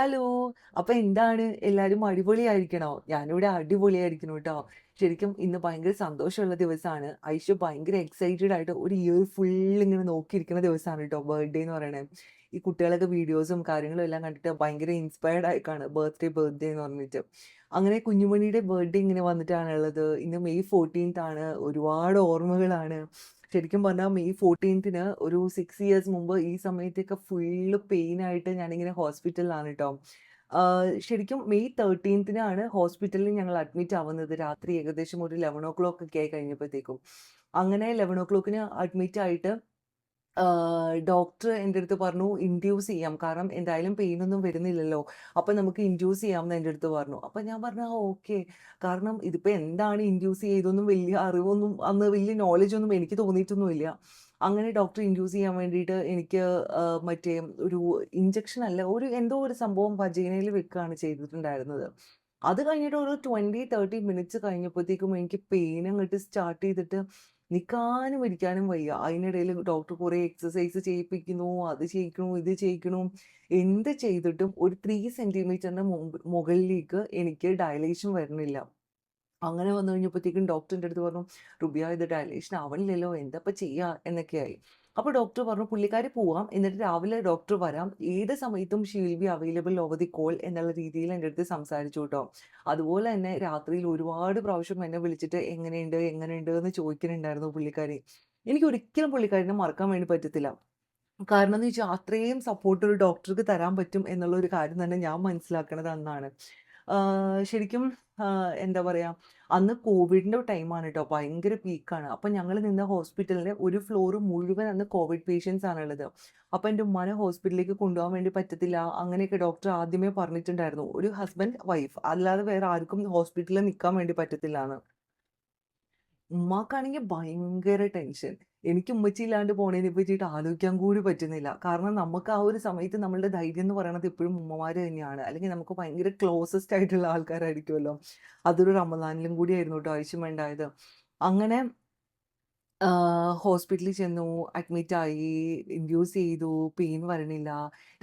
Hello. അപ്പൊ എന്താണ് എല്ലാരും അടിപൊളിയായിരിക്കണോ? ഞാനിവിടെ അടിപൊളിയായിരിക്കുന്നു ട്ടോ. ശരിക്കും ഇന്ന് ഭയങ്കര സന്തോഷമുള്ള ദിവസാണ്. ഐഷു ഭയങ്കര എക്സൈറ്റഡ് ആയിട്ട് ഒരു ഇയർ ഫുൾ ഇങ്ങനെ നോക്കിയിരിക്കുന്ന ദിവസാണ് ട്ടോ ബർത്ത്ഡേ എന്ന് പറയണേ. ഈ കുട്ടികളൊക്കെ വീഡിയോസും കാര്യങ്ങളും എല്ലാം കണ്ടിട്ട് ഭയങ്കര ഇൻസ്പയർഡ് ആയിക്കാണ് ബർത്ത്ഡേ എന്ന് പറഞ്ഞിട്ട്. അങ്ങനെ കുഞ്ഞുമണിയുടെ ബർത്ത്ഡേ ഇങ്ങനെ വന്നിട്ടാണുള്ളത്. ഇന്ന് മെയ് 14th ആണ്. ഒരുപാട് ഓർമ്മകളാണ്. ശരിക്കും പറഞ്ഞാൽ മെയ് 14ന് ഒരു 6 ഇയേഴ്സ് മുമ്പ് ഈ സമയത്തൊക്കെ ഫുള്ള് പെയിനായിട്ട് ഞാനിങ്ങനെ ഹോസ്പിറ്റലിലാണ് ട്ടോ. ശരിക്കും മെയ് 13നാണ് ഹോസ്പിറ്റലിൽ ഞങ്ങൾ അഡ്മിറ്റ് ആവുന്നത്. രാത്രി ഏകദേശം ഒരു 11:00 ഒക്കെ ആയി കഴിഞ്ഞപ്പോഴത്തേക്കും. അങ്ങനെ 11:00 അഡ്മിറ്റ് ആയിട്ട് ഡോക്ടർ എൻ്റെടുത്ത് പറഞ്ഞു ഇൻഡ്യൂസ് ചെയ്യാം. കാരണം എന്തായാലും പെയിനൊന്നും വരുന്നില്ലല്ലോ. അപ്പൊ നമുക്ക് ഇൻഡ്യൂസ് ചെയ്യാംന്ന് എൻ്റെടുത്ത് പറഞ്ഞു. അപ്പൊ ഞാൻ പറഞ്ഞു, "ആ ഓക്കെ." കാരണം ഇതിപ്പോ എന്താണ് ഇൻഡ്യൂസ് ചെയ്തൊന്നും വലിയ അറിവൊന്നും അന്ന് വലിയ നോളജൊന്നും എനിക്ക് തോന്നിയിട്ടൊന്നുമില്ല. അങ്ങനെ ഡോക്ടർ ഇൻഡ്യൂസ് ചെയ്യാൻ വേണ്ടിയിട്ട് എനിക്ക് മറ്റേ ഒരു ഇഞ്ചക്ഷൻ അല്ല, ഒരു എന്തോ ഒരു സംഭവം വജൈനയിൽ വെക്കുകയാണ് ചെയ്തിട്ടുണ്ടായിരുന്നത്. അത് കഴിഞ്ഞിട്ട് ഒരു 20, 30 മിനിറ്റ്സ് കഴിഞ്ഞപ്പോഴത്തേക്കും എനിക്ക് പെയിൻ അങ്ങോട്ട് സ്റ്റാർട്ട് ചെയ്തിട്ട് നിക്കാനും ഇരിക്കാനും വയ്യ. അതിനിടയിൽ ഡോക്ടർ കുറേ എക്സർസൈസ് ചെയ്യിപ്പിക്കുന്നു, അത് ചെയ്യിക്കണു, ഇത് ചെയ്യിക്കണു. എന്ത് ചെയ്തിട്ടും ഒരു 3 സെന്റിമീറ്ററിന്റെ മുകളിലേക്ക് എനിക്ക് ഡയലേഷൻ വരുന്നില്ല. അങ്ങനെ വന്നു കഴിഞ്ഞപ്പോഴത്തേക്കും ഡോക്ടർ എൻ്റെടുത്ത് പറഞ്ഞു, "റുബിയ ഇത് ഡയലേഷൻ ആവണില്ലല്ലോ, എന്താ ചെയ്യാ?" എന്നൊക്കെയായി. അപ്പോൾ ഡോക്ടർ പറഞ്ഞു, "പുള്ളിക്കാരി പോവാം. എന്നിട്ട് രാവിലെ ഡോക്ടർ വരാം. ഏത് സമയത്തും she will be available over the call" എന്നുള്ള രീതിയിൽ എൻ്റെടുത്ത് സംസാരിച്ചു ട്ടോ. അതുപോലെ തന്നെ രാത്രിയിൽ ഒരുപാട് പ്രാവശ്യം എന്നെ വിളിച്ചിട്ട് എങ്ങനെയുണ്ട്, എങ്ങനെയുണ്ട് എന്ന് ചോദിക്കുന്നുണ്ടായിരുന്നു പുള്ളിക്കാരി. എനിക്കൊരിക്കലും പുള്ളിക്കാരിനെ മറക്കാൻ വേണ്ടി പറ്റത്തില്ല. കാരണം എന്ന് വെച്ചാൽ അത്രയും സപ്പോർട്ട് ഒരു ഡോക്ടർക്ക് തരാൻ പറ്റും എന്നുള്ള ഒരു കാര്യം തന്നെ ഞാൻ മനസ്സിലാക്കണത് അന്നാണ്. ശരിക്കും എന്താ പറയാ, അന്ന് കോവിഡിന്റെ ടൈമാണ് ട്ടോ. ഭയങ്കര പീക്കാണ്. അപ്പൊ ഞങ്ങൾ നിന്ന ഹോസ്പിറ്റലിന്റെ ഒരു ഫ്ലോർ മുഴുവൻ അന്ന് കോവിഡ് പേഷ്യൻസ് ആണുള്ളത്. അപ്പൊ എൻ്റെ ഉമ്മാനെ ഹോസ്പിറ്റലിലേക്ക് കൊണ്ടുപോകാൻ വേണ്ടി പറ്റത്തില്ല. അങ്ങനെയൊക്കെ ഡോക്ടർ ആദ്യമേ പറഞ്ഞിട്ടുണ്ടായിരുന്നു. ഒരു ഹസ്ബൻഡ്, വൈഫ് അല്ലാതെ വേറെ ആർക്കും ഹോസ്പിറ്റലിൽ നിക്കാൻ വേണ്ടി പറ്റത്തില്ലാന്ന്. ഉമ്മാക്കാണെങ്കിൽ ഭയങ്കര ടെൻഷൻ. എനിക്ക് ഉമ്മച്ചിയില്ലാണ്ട് പോണേനെ പറ്റിയിട്ട് ആലോചിക്കാൻ കൂടി പറ്റുന്നില്ല. കാരണം നമുക്ക് ആ ഒരു സമയത്ത് നമ്മളുടെ ധൈര്യം എന്ന് പറയണത് എപ്പോഴും ഉമ്മമാര് തന്നെയാണ്. അല്ലെങ്കിൽ നമുക്ക് ഭയങ്കര ക്ലോസസ്റ്റ് ആയിട്ടുള്ള ആൾക്കാരായിരിക്കുമല്ലോ. അതൊരു റമദാനിലും കൂടിയായിരുന്നു ട്ടോ ആയിഷുമ്മ ഉണ്ടായത്. അങ്ങനെ ഹോസ്പിറ്റലിൽ ചെന്നു, അഡ്മിറ്റായി, ഇൻഡ്യൂസ് ചെയ്തു, പെയിൻ വരണില്ല.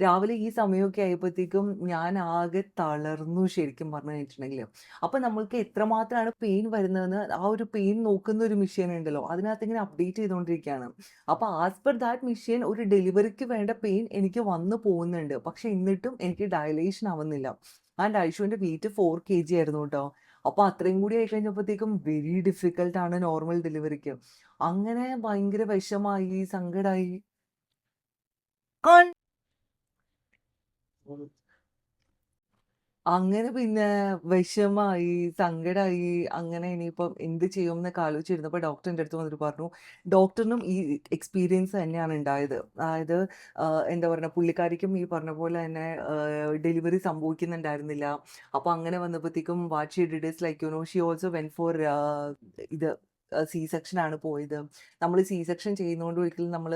രാവിലെ ഈ സമയമൊക്കെ ആയപ്പോഴത്തേക്കും ഞാൻ ആകെ തളർന്നു ശരിക്കും പറഞ്ഞു കഴിഞ്ഞിട്ടുണ്ടെങ്കില്. അപ്പൊ നമ്മൾക്ക് എത്രമാത്രമാണ് പെയിൻ വരുന്നതെന്ന് ആ ഒരു പെയിൻ നോക്കുന്ന ഒരു മെഷീൻ ഉണ്ടല്ലോ, അതിനകത്ത് ഇങ്ങനെ അപ്ഡേറ്റ് ചെയ്തുകൊണ്ടിരിക്കുകയാണ്. അപ്പൊ ആസ് പെർ ദാറ്റ് മെഷീൻ ഒരു ഡെലിവറിക്ക് വേണ്ട പെയിൻ എനിക്ക് വന്നു പോകുന്നുണ്ട്. പക്ഷെ എന്നിട്ടും എനിക്ക് ഡയലേഷൻ ആവുന്നില്ല. ആൻഡ് ഐഷുവിന്റെ വെയിറ്റ് 4 kg ആയിരുന്നു ട്ടോ. അപ്പൊ അത്രയും കൂടി ആയി കഴിഞ്ഞപ്പോഴത്തേക്കും വെരി ഡിഫിക്കൽട്ട് ആണ് നോർമൽ ഡെലിവറിക്ക്. അങ്ങനെ ഭയങ്കര വിഷമായി, സങ്കടായി. അങ്ങനെ പിന്നെ വിഷമായി, സങ്കടായി. അങ്ങനെ ഇനിയിപ്പം എന്ത് ചെയ്യുംന്നൊക്കെ ആലോചിച്ചിരുന്നപ്പോൾ ഡോക്ടർ എൻ്റെ അടുത്ത് വന്നിട്ട് പറഞ്ഞു, ഡോക്ടറിനും ഈ എക്സ്പീരിയൻസ് തന്നെയാണ് ഉണ്ടായത്. അതായത് എന്താ പറയുക, പുള്ളിക്കാരിക്കും ഈ പറഞ്ഞ പോലെ തന്നെ ഡെലിവറി സംഭവിക്കുന്നുണ്ടായിരുന്നില്ല. അപ്പോൾ അങ്ങനെ വന്നപ്പോഴത്തേക്കും what she did is like she also went four ഇത് സി സെക്ഷൻ ആണ് പോയത്. നമ്മൾ സി സെക്ഷൻ ചെയ്യുന്നതുകൊണ്ട് ഒരിക്കലും നമ്മൾ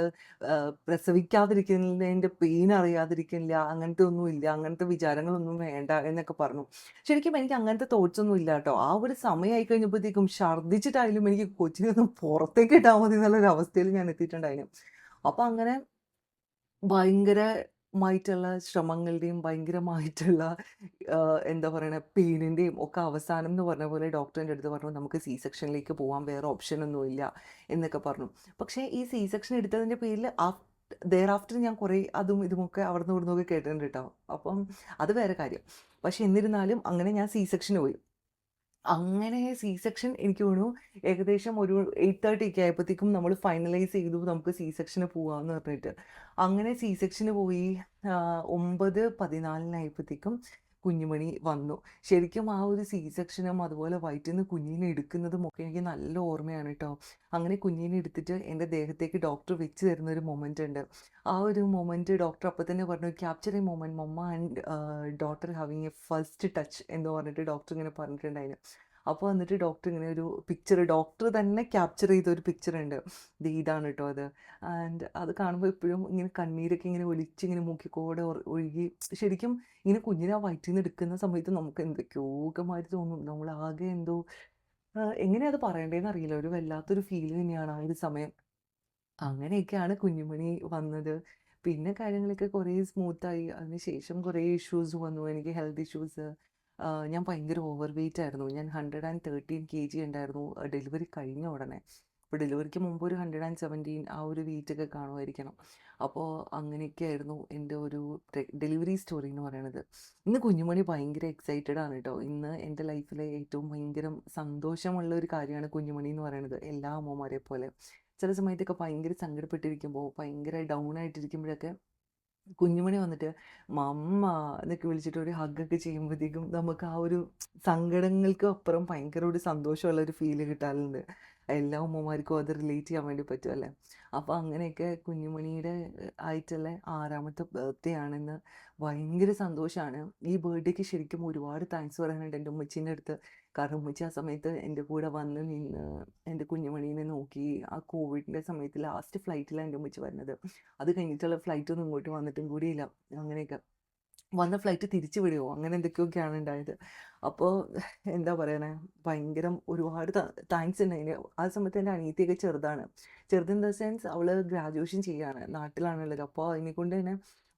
പ്രസവിക്കാതിരിക്കുന്നതിൻ്റെ പെയിൻ അറിയാതിരിക്കില്ല, അങ്ങനത്തെ ഒന്നുമില്ല, അങ്ങനത്തെ വിചാരങ്ങളൊന്നും വേണ്ട എന്നൊക്കെ പറഞ്ഞു. ശരിക്കും എനിക്ക് അങ്ങനത്തെ തോട്ട്സ് ഒന്നും ഇല്ല കേട്ടോ. ആ ഒരു സമയമായി കഴിഞ്ഞപ്പോഴത്തേക്കും ഛർദ്ദിച്ചിട്ടായാലും എനിക്ക് കൊച്ചിനെ ഒന്ന് പുറത്തേക്ക് ഇട്ടാൽ മതി എന്നുള്ളൊരു അവസ്ഥയിൽ ഞാൻ എത്തിയിട്ടുണ്ടായിരുന്നു. അപ്പം അങ്ങനെ ഭയങ്കരമായിട്ടുള്ള ശ്രമങ്ങളുടെയും ഭയങ്കരമായിട്ടുള്ള എന്താ പറയണ പെയിനിൻ്റെയും ഒക്കെ അവസാനം എന്ന് പറഞ്ഞ പോലെ ഡോക്ടർ എൻ്റെ അടുത്ത് പറഞ്ഞു, "നമുക്ക് സി സെക്ഷനിലേക്ക് പോവാം, വേറെ ഓപ്ഷനൊന്നുമില്ല" എന്നൊക്കെ പറഞ്ഞു. പക്ഷേ ഈ സി സെക്ഷൻ എടുത്തതിൻ്റെ പേരിൽ ആഫ്റ്റർ ഞാൻ കുറേ അതും ഇതുമൊക്കെ അവിടുന്ന് ഇവിടുന്നൊക്കെ കേട്ടിട്ടുണ്ട് കേട്ടോ. അപ്പം അത് വേറെ കാര്യം. പക്ഷെ എന്നിരുന്നാലും അങ്ങനെ ഞാൻ സി സെക്ഷന് പോയി. അങ്ങനെ സി സെക്ഷൻ എനിക്ക് തോന്നുന്നു ഏകദേശം ഒരു 8:30 ഒക്കെ ആയപ്പോഴത്തേക്കും നമ്മൾ ഫൈനലൈസ് ചെയ്തു, നമുക്ക് സി സെക്ഷന് പോവാന്ന് പറഞ്ഞിട്ട്. അങ്ങനെ സി സെക്ഷന് പോയി. 9:14 കുഞ്ഞുമണി വന്നു. ശരിക്കും ആ ഒരു സി സെക്ഷനും അതുപോലെ വയറ്റിന്ന് കുഞ്ഞിനെ എടുക്കുന്നതും ഒക്കെ എനിക്ക് നല്ല ഓർമ്മയാണ് കേട്ടോ. അങ്ങനെ കുഞ്ഞിനെ എടുത്തിട്ട് എൻ്റെ ദേഹത്തേക്ക് ഡോക്ടർ വെച്ച് തരുന്ന ഒരു മൊമെൻ്റ് ഉണ്ട്. ആ ഒരു മൊമെൻ്റ് ഡോക്ടർ അപ്പോൾ തന്നെ പറഞ്ഞു, "capture a moment mamma and daughter having a first touch" എന്ന് പറഞ്ഞിട്ട് ഡോക്ടർ ഇങ്ങനെ പറഞ്ഞിട്ടുണ്ടായിരുന്നു. അപ്പോൾ എന്നിട്ട് ഡോക്ടർ ഇങ്ങനെ ഒരു പിക്ചർ, ഡോക്ടർ തന്നെ ക്യാപ്ചർ ചെയ്ത ഒരു പിക്ചർ ഉണ്ട്. ഇതാണ് കേട്ടോ അത്. ആൻഡ് അത് കാണുമ്പോൾ ഇപ്പോഴും ഇങ്ങനെ കണ്ണീരൊക്കെ ഇങ്ങനെ ഒലിച്ചിങ്ങനെ മൂക്കിക്കൂടെ ഒഴുകി. ശരിക്കും ഇങ്ങനെ കുഞ്ഞിനെ ആ വയറ്റിൽ നിന്ന് എടുക്കുന്ന സമയത്ത് നമുക്ക് എന്തൊക്കെയോ ഒക്കെ മാതിരി തോന്നും. നമ്മളാകെ എന്തോ എങ്ങനെയാ അത് പറയണ്ടേന്ന് അറിയില്ല. ഒരു വല്ലാത്തൊരു ഫീൽ തന്നെയാണ് ആ ഒരു സമയം. അങ്ങനെയൊക്കെയാണ് കുഞ്ഞുമണി വന്നത്. പിന്നെ കാര്യങ്ങളൊക്കെ കുറേ സ്മൂത്തായി. അതിനുശേഷം കുറേ ഇഷ്യൂസ് വന്നു. എനിക്ക് ഹെൽത്ത് ഇഷ്യൂസ്. ഞാൻ ഭയങ്കര ഓവർ വെയ്റ്റ് ആയിരുന്നു. ഞാൻ 113 kg ഉണ്ടായിരുന്നു ഡെലിവറി കഴിഞ്ഞ ഉടനെ. അപ്പോൾ ഡെലിവറിക്ക് മുമ്പ് ഒരു 117 ആ ഒരു വെയിറ്റൊക്കെ കാണുമായിരിക്കണം. അപ്പോൾ അങ്ങനെയൊക്കെയായിരുന്നു എൻ്റെ ഒരു ഡെലിവറി സ്റ്റോറി എന്ന് പറയണത്. ഇന്ന് കുഞ്ഞുമണി ഭയങ്കര എക്സൈറ്റഡ് ആണ് കേട്ടോ. ഇന്ന് എൻ്റെ ലൈഫിലെ ഏറ്റവും ഭയങ്കര സന്തോഷമുള്ള ഒരു കാര്യമാണ് കുഞ്ഞുമണി എന്ന് പറയുന്നത്. എല്ലാ അമ്മമാരെ പോലെ ചില സമയത്തൊക്കെ ഭയങ്കര സങ്കടപ്പെട്ടിരിക്കുമ്പോൾ, ഭയങ്കര ഡൗൺ ആയിട്ടിരിക്കുമ്പോഴൊക്കെ കുഞ്ഞുമണി വന്നിട്ട് മമ്മ എന്നൊക്കെ വിളിച്ചിട്ട് ഒരു ഹഗ്ഗൊക്കെ ചെയ്യുമ്പോഴത്തേക്കും നമുക്ക് ആ ഒരു സങ്കടങ്ങൾക്ക് അപ്പുറം ഭയങ്കര ഒരു സന്തോഷമുള്ള ഒരു ഫീല് കിട്ടാറുണ്ട്. എല്ലാ ഉമ്മമാർക്കും അത് റിലേറ്റ് ചെയ്യാൻ വേണ്ടി പറ്റുമല്ലേ. അപ്പോൾ അങ്ങനെയൊക്കെ കുഞ്ഞുമണിയുടെ ആയിട്ടുള്ള 6ാമത്തെ ബർത്ത്ഡേ ആണെന്ന്. ഭയങ്കര സന്തോഷമാണ്. ഈ ബർത്ത്ഡേക്ക് ശരിക്കും ഒരുപാട് താങ്ക്സ് പറയാനുണ്ട് എൻ്റെ ഉമ്മച്ചീൻ്റെ അടുത്ത്. കാരണം ഉമ്മച്ചി ആ സമയത്ത് എൻ്റെ കൂടെ വന്ന് നിന്ന് എൻ്റെ കുഞ്ഞുമണീനെ നോക്കി. ആ കോവിഡിൻ്റെ സമയത്ത് ലാസ്റ്റ് ഫ്ലൈറ്റിലാണ് എൻ്റെ ഉമ്മച്ചി വരുന്നത്. അത് കഴിഞ്ഞിട്ടുള്ള ഫ്ലൈറ്റൊന്നും ഇങ്ങോട്ട് വന്നിട്ടും കൂടിയില്ല. അങ്ങനെയൊക്കെ വന്ന ഫ്ലൈറ്റ് തിരിച്ചു വിടുമോ അങ്ങനെ എന്തൊക്കെയൊക്കെയാണ് ഉണ്ടായത്. അപ്പോൾ എന്താ പറയണേ, ഭയങ്കര ഒരുപാട് താങ്ക്സ് ഉണ്ട് അതിന്. ആ സമയത്ത് എൻ്റെ അനിയത്തിയൊക്കെ ചെറുതാണ്. ചെറുതിൻ ദ സെൻസ് അവൾ ഗ്രാജുവേഷൻ ചെയ്യാണ്, നാട്ടിലാണുള്ളത്. അപ്പോൾ അതിനെക്കൊണ്ട് തന്നെ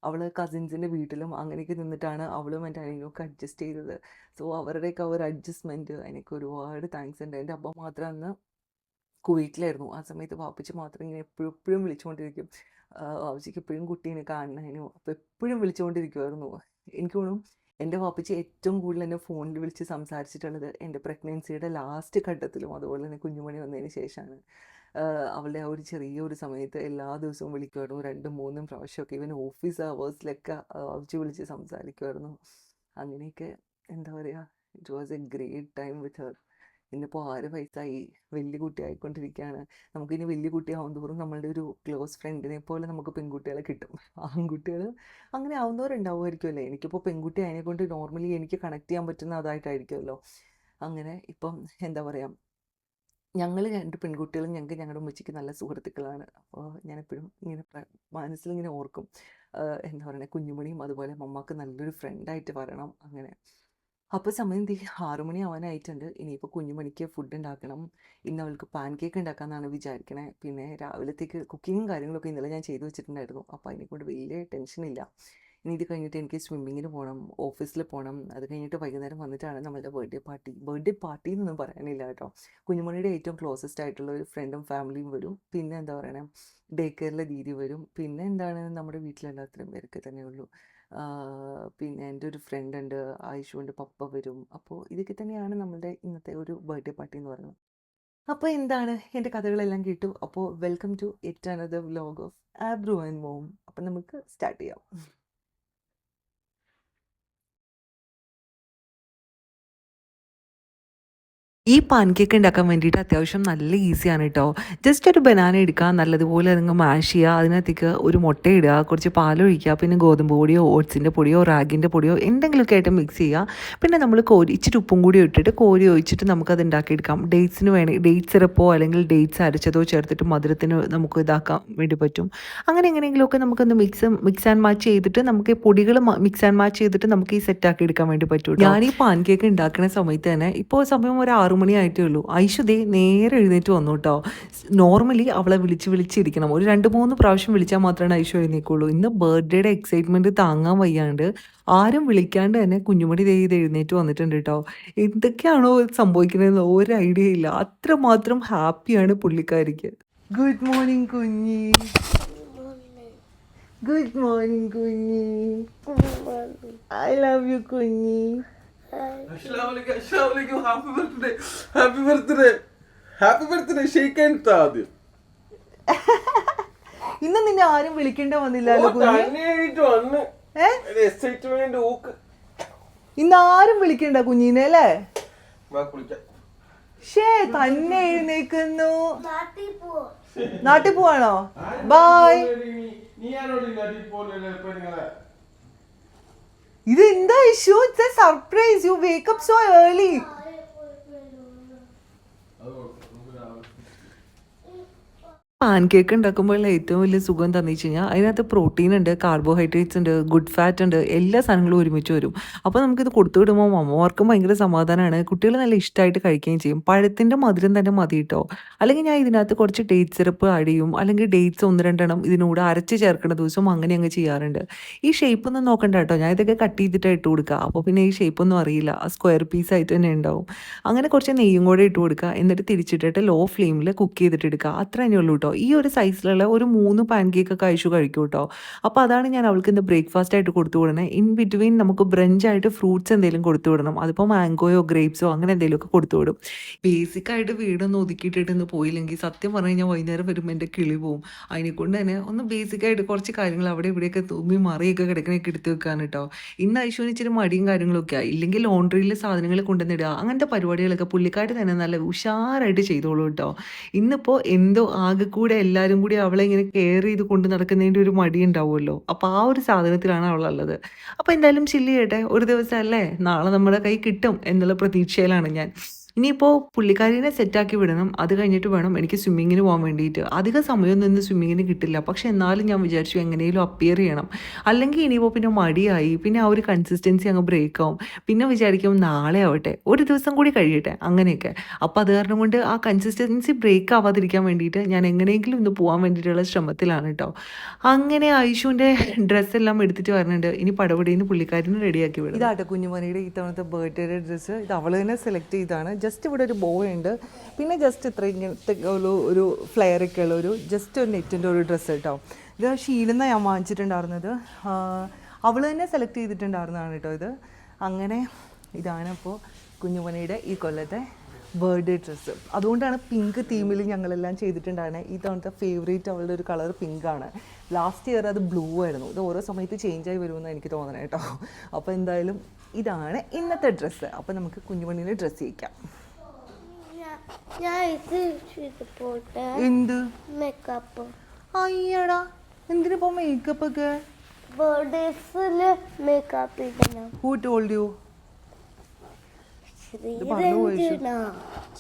അവൾ കസിൻസിൻ്റെ വീട്ടിലും അങ്ങനെയൊക്കെ നിന്നിട്ടാണ് അവളും എൻ്റെ അനിയനൊക്കെ അഡ്ജസ്റ്റ് ചെയ്തത്. സോ അവരുടെയൊക്കെ ഒരു അഡ്ജസ്റ്റ്മെൻറ്റ് എനിക്ക് ഒരുപാട് താങ്ക്സ് ഉണ്ട്. എൻ്റെ അപ്പ മാത്രം അന്ന് കുവൈറ്റിലായിരുന്നു. ആ സമയത്ത് വാപ്പച്ചി മാത്രം ഇങ്ങനെ എപ്പോഴും വിളിച്ചുകൊണ്ടിരിക്കും. വാപ്പച്ചിക്ക് എപ്പോഴും കുട്ടീനെ കാണണേനു. അപ്പോൾ എപ്പോഴും വിളിച്ചുകൊണ്ടിരിക്കുമായിരുന്നു. എനിക്ക് തോന്നും എൻ്റെ വാപ്പച്ചി ഏറ്റവും കൂടുതൽ എന്നെ ഫോണിൽ വിളിച്ച് സംസാരിച്ചിട്ടുള്ളത് എൻ്റെ പ്രഗ്നൻസിയുടെ ലാസ്റ്റ് ഘട്ടത്തിലും അതുപോലെ തന്നെ കുഞ്ഞുമണി വന്നതിന് ശേഷമാണ്. അവളുടെ ആ ഒരു ചെറിയൊരു സമയത്ത് എല്ലാ ദിവസവും വിളിക്കുമായിരുന്നു. 2ഉം 3ഉം പ്രാവശ്യമൊക്കെ. ഇവൻ ഓഫീസ് അവേഴ്സിലൊക്കെ വാപ്പച്ചി വിളിച്ച് സംസാരിക്കുമായിരുന്നു. അങ്ങനെയൊക്കെ എന്താ പറയുക, it was A great time with her. ഇന്നിപ്പോൾ 6 വയസ്സായി, വലിയ കുട്ടിയായിക്കൊണ്ടിരിക്കുകയാണ്. നമുക്കിനി വലിയ കുട്ടിയാവും തോറും നമ്മളുടെ ഒരു ക്ലോസ് ഫ്രണ്ടിനെ പോലെ നമുക്ക് പെൺകുട്ടികളെ കിട്ടും. ആൺകുട്ടികൾ അങ്ങനെ ആവുന്നവരുണ്ടാവുമായിരിക്കുമല്ലേ. എനിക്കിപ്പോൾ പെൺകുട്ടി അതിനെക്കൊണ്ട് നോർമലി എനിക്ക് കണക്ട് ചെയ്യാൻ പറ്റുന്ന അതായിട്ടായിരിക്കുമല്ലോ. അങ്ങനെ ഇപ്പം എന്താ പറയുക, ഞങ്ങൾ 2 പെൺകുട്ടികളും ഞങ്ങളുടെ ഉമ്മച്ചിക്ക് നല്ല സുഹൃത്തുക്കളാണ്. അപ്പോൾ ഞാനെപ്പോഴും ഇങ്ങനെ മനസ്സിലിങ്ങനെ ഓർക്കും, എന്താ പറയുക, കുഞ്ഞുമണിയും അതുപോലെ മമ്മക്ക് നല്ലൊരു ഫ്രണ്ടായിട്ട് വരണം. അങ്ങനെ അപ്പോൾ സമയം 6 മണി ആവാനായിട്ടുണ്ട്. ഇനിയിപ്പോൾ കുഞ്ഞുമണിക്ക് ഫുഡ് ഉണ്ടാക്കണം. ഇന്ന് അവൾക്ക് പാൻ കേക്ക് ഉണ്ടാക്കാമെന്നാണ് വിചാരിക്കണേ. പിന്നെ രാവിലത്തേക്ക് കുക്കിങ്ങും കാര്യങ്ങളൊക്കെ ഇന്നലെ ഞാൻ ചെയ്തു വെച്ചിട്ടുണ്ടായിരുന്നു. അപ്പോൾ അതിനെക്കൊണ്ട് വലിയ ടെൻഷനില്ല. ഇനി ഇത് കഴിഞ്ഞിട്ട് എനിക്ക് സ്വിമ്മിങ്ങിന് പോകണം, ഓഫീസിൽ പോകണം. അത് കഴിഞ്ഞിട്ട് വൈകുന്നേരം വന്നിട്ടാണ് നമ്മളുടെ ബർത്ത്ഡേ പാർട്ടി എന്നൊന്നും പറയാനില്ല കേട്ടോ. കുഞ്ഞുമണിയുടെ ഏറ്റവും ക്ലോസസ്റ്റ് ആയിട്ടുള്ള ഒരു ഫ്രണ്ടും ഫാമിലിയും വരും. പിന്നെ എന്താ പറയണേ, ഡേ കെയറിലെ ദീദി വരും. പിന്നെ എന്താണ്, നമ്മുടെ വീട്ടിലുള്ള അത്രയും പേരൊക്കെ തന്നെ ഉള്ളൂ. പിന്നെ എൻ്റെ ഒരു ഫ്രണ്ട് ഉണ്ട്, ആയിഷുവിൻ്റെ പപ്പ വരും. അപ്പോൾ ഇതൊക്കെ തന്നെയാണ് നമ്മളുടെ ഇന്നത്തെ ഒരു ബർത്ത്ഡേ പാർട്ടി എന്ന് പറയുന്നത്. അപ്പോൾ എന്താണ്, എൻ്റെ കഥകളെല്ലാം കേട്ടു. അപ്പോൾ welcome to yet another vlog of Abru and mom. അപ്പം നമുക്ക് സ്റ്റാർട്ട് ചെയ്യാം. ഈ പാൻ കേക്ക് ഉണ്ടാക്കാൻ വേണ്ടിയിട്ട് അത്യാവശ്യം നല്ല ഈസിയാണ് കേട്ടോ. ജസ്റ്റ് ഒരു ബനാന എടുക്കുക, നല്ലതുപോലെ അതങ്ങ് മാഷ് ചെയ്യുക. അതിനകത്തേക്ക് ഒരു മുട്ട ഇടുക, കുറച്ച് പാലൊഴിക്കുക, പിന്നെ ഗോതമ്പ് പൊടിയോ ഓട്സിൻ്റെ പൊടിയോ റാഗിൻ്റെ പൊടിയോ എന്തെങ്കിലുമൊക്കെ ആയിട്ട് മിക്സ് ചെയ്യുക. പിന്നെ നമ്മൾ ഇച്ചിരി ഉപ്പും കൂടി ഇട്ടിട്ട് കോരി ഒഴിച്ചിട്ട് നമുക്കത് ഉണ്ടാക്കിയെടുക്കാം. ഡേറ്റ്സിന് വേണമെങ്കിൽ ഡേറ്റ് സിറപ്പോ അല്ലെങ്കിൽ ഡേറ്റ്സ് അരച്ചതോ ചേർത്തിട്ട് മധുരത്തിന് നമുക്ക് ഇതാക്കാൻ വേണ്ടി പറ്റും. അങ്ങനെ എങ്ങനെയെങ്കിലുമൊക്കെ നമുക്കൊന്ന് മിക്സ് ആൻഡ് മാച്ച് ചെയ്തിട്ട് നമുക്ക് പൊടികൾ മിക്സ് ആൻഡ് മാച്ച് ചെയ്തിട്ട് നമുക്ക് ഈ സെറ്റാക്കി എടുക്കാൻ വേണ്ടി പറ്റും. ഞാൻ ഈ പാൻ കേക്ക് ഉണ്ടാക്കുന്ന സമയത്ത് തന്നെ ഇപ്പോൾ സമയം ഒരു 6 മണി ആയിട്ടേ ഉള്ളൂ. ഐഷുദേ നേരെ എഴുന്നേറ്റ് വന്നു കേട്ടോ. നോർമലി അവളെ വിളിച്ചിരിക്കണം. ഒരു 2-3 പ്രാവശ്യം വിളിച്ചാൽ മാത്രമേ ഐഷു എഴുന്നേക്കുള്ളൂ. ഇന്ന് ബർത്ത്ഡേയുടെ എക്സൈറ്റ്മെൻറ്റ് താങ്ങാൻ വയ്യാണ്ട് ആരും വിളിക്കാണ്ട് തന്നെ കുഞ്ഞുമണി ഇത് എഴുന്നേറ്റ് വന്നിട്ടുണ്ട് കേട്ടോ. എന്തൊക്കെയാണോ സംഭവിക്കുന്നതെന്ന് ഒരു ഐഡിയ ഇല്ല. അത്രമാത്രം ഹാപ്പിയാണ് പുള്ളിക്കാരിക്ക്. ഗുഡ് മോർണിംഗ് കുഞ്ഞി. ഗുഡ് മോർണിംഗ് കുഞ്ഞി. ഐ ലവ് യു കുഞ്ഞി. ഹാപ്പി ബർത്ത്ഡേ ഷേക്ക് ഹാൻഡ് താ ആദ്യം. ഇന്ന് നിന്നെ ആരും വിളിക്കേണ്ട വന്നില്ലല്ലോ ഇന്ന് ആരും വിളിക്കണ്ട കുഞ്ഞിനെ അല്ലേ. ഷേ തന്നെ എഴുന്നേക്കുന്നു. നാട്ടിൽ പോവാണോ? ബൈ. ഇത് എന്താ issue? It's a surprise. You wake up so early. Pancake ഉണ്ടാക്കുമ്പോഴുള്ള ഏറ്റവും വലിയ സുഖം എന്താണെന്ന് വെച്ച് കഴിഞ്ഞാൽ അതിനകത്ത് പ്രോട്ടീൻ ഉണ്ട്, കാർബോഹൈഡ്രേറ്റ്സ് ഉണ്ട്, ഗുഡ് ഫാറ്റ് ഉണ്ട്, എല്ലാ സാധനങ്ങളും ഒരുമിച്ച് വരും. അപ്പോൾ നമുക്കിത് കൊടുത്തു വിടുമ്പോൾ അമ്മമാർക്കും ഭയങ്കര സമാധാനമാണ്, കുട്ടികൾ നല്ല ഇഷ്ടമായിട്ട് കഴിക്കുകയും ചെയ്യും. പഴത്തിൻ്റെ മധുരം തന്നെ മതി കേട്ടോ. അല്ലെങ്കിൽ ഞാൻ ഇതിനകത്ത് കുറച്ച് ഡേറ്റ് സിറപ്പ് ആഡ് ചെയ്യും, അല്ലെങ്കിൽ ഡേറ്റ്സ് 1-2 ഇതിനൂടെ അരച്ച് ചേർക്കുന്ന ദിവസം അങ്ങനെ അങ്ങ് ചെയ്യാറുണ്ട്. ഈ ഷേപ്പ് ഒന്നും നോക്കണ്ട കേട്ടോ, ഞാൻ ഇതൊക്കെ കട്ട് ചെയ്തിട്ട് ഇട്ട് കൊടുക്കുക. അപ്പോൾ പിന്നെ ഈ ഷേപ്പ് ഒന്നും അറിയില്ല, സ്ക്വയർ പീസ് ആയിട്ട് തന്നെ ഉണ്ടാവും. അങ്ങനെ കുറച്ച് നെയ്യും കൂടെ ഇട്ട് കൊടുക്കുക, എന്നിട്ട് തിരിച്ചിട്ടിട്ട് ലോ ഫ്ലെയിമിൽ കുക്ക് ചെയ്തിട്ട് എടുക്കുക. അത്ര തന്നെ ഉള്ളൂ കേട്ടോ. ഈ ഒരു സൈസിലുള്ള ഒരു 3 പാൻ കേക്കൊക്കെ കഴിച്ചു കഴിക്കും കേട്ടോ. അപ്പോൾ അതാണ് ഞാൻ അവൾക്ക് ഇന്ന് ബ്രേക്ക്ഫാസ്റ്റ് ആയിട്ട് കൊടുത്തു വിടണേ. ഇൻ ബിറ്റ്വീൻ നമുക്ക് ബ്രഞ്ചായിട്ട് ഫ്രൂട്ട്സ് എന്തെങ്കിലും കൊടുത്തു വിടണം. അതിപ്പോൾ മാംഗോയോ ഗ്രേപ്സോ അങ്ങനെ എന്തെങ്കിലുമൊക്കെ കൊടുത്തു വിടും. ബേസിക്കായിട്ട് വീടൊന്ന് ഒതുക്കിയിട്ടിട്ട് ഇന്ന് പോയില്ലെങ്കിൽ സത്യം പറഞ്ഞു കഴിഞ്ഞാൽ വൈകുന്നേരം വരുമ്പോൾ എൻ്റെ കിളി പോവും. അതിനെക്കൊണ്ട് തന്നെ ഒന്ന് ബേസിക്കായിട്ട് കുറച്ച് കാര്യങ്ങൾ അവിടെ ഇവിടെയൊക്കെ തൂങ്ങി മറിയൊക്കെ കിടക്കണയൊക്കെ എടുത്ത് വെക്കാൻ കേട്ടോ. ഇന്ന് ഐശുവിന് ഇച്ചിരി മടിയും കാര്യങ്ങളൊക്കെ ആയി. ഇല്ലെങ്കിൽ ലോണ്ടറിയിൽ സാധനങ്ങൾ കൊണ്ടുവന്നിടുക, അങ്ങനത്തെ പരിപാടികളൊക്കെ പുള്ളിക്കാർ തന്നെ നല്ല ഉഷാറായിട്ട് ചെയ്തോളൂ കേട്ടോ. ഇന്നിപ്പോൾ എന്തോ ആകെ കൂടെ എല്ലാവരും കൂടി അവളെ ഇങ്ങനെ കെയർ ചെയ്ത് കൊണ്ട് നടക്കുന്നതിൻ്റെ ഒരു മടി ഉണ്ടാവുമല്ലോ. അപ്പോൾ ആ ഒരു സാധനത്തിലാണ് അവളുള്ളത്. അപ്പോൾ എന്തായാലും ചില്ല് ചെയ്യട്ടെ, ഒരു ദിവസമല്ലേ, നാളെ നമ്മുടെ കൈ കിട്ടും എന്നുള്ള പ്രതീക്ഷയിലാണ് ഞാൻ. ഇനിയിപ്പോൾ പുള്ളിക്കാരിനെ സെറ്റാക്കി വിടണം. അത് കഴിഞ്ഞിട്ട് വേണം എനിക്ക് സ്വിമ്മിങ്ങിന് പോകാൻ വേണ്ടിയിട്ട്. അധികം സമയമൊന്നും ഇന്ന് സ്വിമ്മിങ്ങിന് കിട്ടില്ല, പക്ഷേ എന്നാലും ഞാൻ വിചാരിച്ചു എങ്ങനെയും അപ്പിയർ ചെയ്യണം. അല്ലെങ്കിൽ ഇനിയിപ്പോൾ പിന്നെ മടിയായി, പിന്നെ ആ ഒരു കൺസിസ്റ്റൻസി അങ്ങ് ബ്രേക്ക് ആവും. പിന്നെ വിചാരിക്കും നാളെ ആവട്ടെ, ഒരു ദിവസം കൂടി കഴിയട്ടെ, അങ്ങനെയൊക്കെ. അപ്പോൾ അത് കാരണം കൊണ്ട് ആ കൺസിസ്റ്റൻസി ബ്രേക്ക് ആവാതിരിക്കാൻ വേണ്ടിയിട്ട് ഞാൻ എങ്ങനെയെങ്കിലും ഇന്ന് പോകാൻ വേണ്ടിയിട്ടുള്ള ശ്രമത്തിലാണ് കേട്ടോ. അങ്ങനെ ഐഷുവിൻ്റെ ഡ്രസ്സെല്ലാം എടുത്തിട്ട് വരുന്നുണ്ട്. ഇനി പടപടീന്ന് പുള്ളിക്കാരിനെ റെഡിയാക്കി വിടും. ഇതാട്ടെ കുഞ്ഞുമണിയുടെ ഈ തവണത്തെ ബർത്ത്ഡേ ഡ്രസ്സ്. ഇത് അവൾ തന്നെ സെലക്ട് ചെയ്താണ്. ജസ്റ്റ് ഇവിടെ ഒരു ബോ ഉണ്ട്, പിന്നെ ജസ്റ്റ് ഇത്ര ഇങ്ങനത്തെ ഒരു ഫ്ലെയറൊക്കെ ഉള്ള ഒരു ജസ്റ്റ് ഒരു നെറ്റിൻ്റെ ഒരു ഡ്രസ്സ് കേട്ടോ. ഇത് ഷീലെന്നാണ് ഞാൻ വാങ്ങിച്ചിട്ടുണ്ടായിരുന്നത്. അവൾ തന്നെ സെലക്ട് ചെയ്തിട്ടുണ്ടായിരുന്നതാണ് കേട്ടോ ഇത്. അങ്ങനെ ഇതാണ് ഇപ്പോൾ കുഞ്ഞുമണിയുടെ ഈ കൊല്ലത്തെ ബർത്ത്ഡേ ഡ്രസ്സ്. അതുകൊണ്ടാണ് പിങ്ക് തീമിൽ ഞങ്ങളെല്ലാം ചെയ്തിട്ടുണ്ടായിരുന്നത്. ഈ തവണത്തെ ഫേവറേറ്റ് അവളുടെ ഒരു കളർ പിങ്കാണ്. ലാസ്റ്റ് ഇയർ അത് ബ്ലൂ ആയിരുന്നു. ഇത് ഓരോ സമയത്ത് ചേഞ്ചായി വരുമെന്ന് എനിക്ക് തോന്നണം കേട്ടോ. അപ്പോൾ എന്തായാലും ഇതാണ് ഇന്നത്തെ ഡ്രസ്സ്. അപ്പോൾ നമുക്ക് കുഞ്ഞുമണിനെ ഡ്രസ്സ് ചെയ്യിക്കാം. എന്ത് മേക്കപ്പ്? അയ്യടാ, എന്തിനിപ്പോ മേക്കപ്പ് ഒക്കെ? മേക്കപ്പ് ഇടണം. Who told you?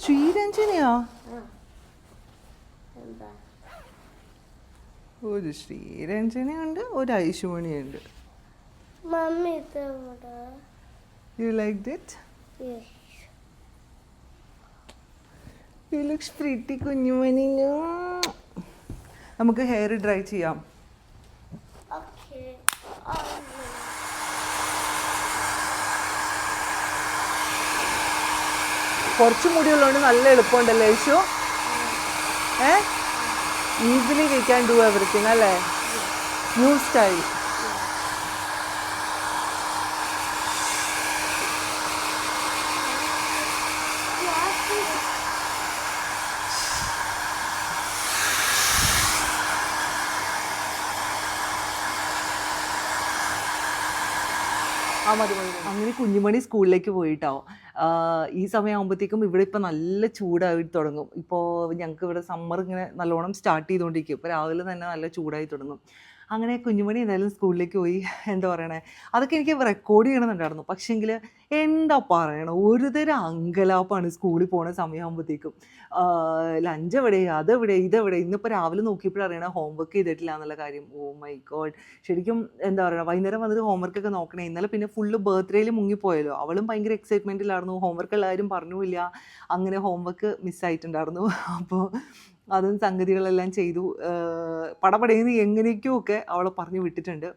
ശ്രീരഞ്ജനയാ? ഒരു ശ്രീരഞ്ജനയുണ്ട്, ഒരു ഐശുമണിയുണ്ട്. Mummy You liked it? Yes. You looks pretty കുഞ്ഞുമണി. നമുക്ക് ഹെയർ ഡ്രൈ ചെയ്യാം. Okay. കുറച്ച് മുടിയുള്ളതുകൊണ്ട് നല്ല എളുപ്പമുണ്ടല്ലേ Aishu? Easily we can do everything അല്ലേ? New style. അങ്ങനെ കുഞ്ഞുമണി സ്കൂളിലേക്ക് പോയിട്ടോ. ഈ സമയമാകുമ്പോഴത്തേക്കും ഇവിടെ ഇപ്പോൾ നല്ല ചൂടായി തുടങ്ങും. ഇപ്പോൾ ഞങ്ങൾക്ക് ഇവിടെ സമ്മർ ഇങ്ങനെ നല്ലോണം സ്റ്റാർട്ട് ചെയ്തുകൊണ്ടിരിക്കും. ഇപ്പോൾ രാവിലെ തന്നെ നല്ല ചൂടായി തുടങ്ങും. അങ്ങനെ കുഞ്ഞുമണി എന്തായാലും സ്കൂളിലേക്ക് പോയി. എന്താ പറയണേ, അതൊക്കെ എനിക്ക് റെക്കോർഡ് ചെയ്യണമെന്നുണ്ടായിരുന്നു. പക്ഷേങ്കിൽ എന്താ പറയണം, ഒരു തരം അങ്കലാപ്പാണ് സ്കൂളിൽ പോണ സമയമാകുമ്പോഴത്തേക്കും. ലഞ്ച് എവിടെ, അതെവിടെ, ഇതെവിടെ. ഇന്നിപ്പോൾ രാവിലെ നോക്കിയപ്പോഴും അറിയണ ഹോംവർക്ക് ചെയ്തിട്ടില്ല എന്നുള്ള കാര്യം. Oh my god. ശരിക്കും എന്താ പറയുക, വൈകുന്നേരം വന്നിട്ട് ഹോംവർക്കൊക്കെ നോക്കണേ. ഇന്നലെ പിന്നെ ഫുള്ള് ബർത്ത്ഡേയിൽ മുങ്ങിപ്പോയല്ലോ. അവളും ഭയങ്കര എക്സൈറ്റ്മെൻറ്റിലായിരുന്നു. ഹോംവർക്ക് എല്ലാവരും പറഞ്ഞില്ല. അങ്ങനെ ഹോംവർക്ക് മിസ്സായിട്ടുണ്ടായിരുന്നു. അപ്പോൾ അതും സംഗതികളെല്ലാം ചെയ്തു. പടപടേന്ന് എങ്ങനെയൊക്കെയോ ഒക്കെ അവളെ പറഞ്ഞു വിട്ടിട്ടുണ്ട്.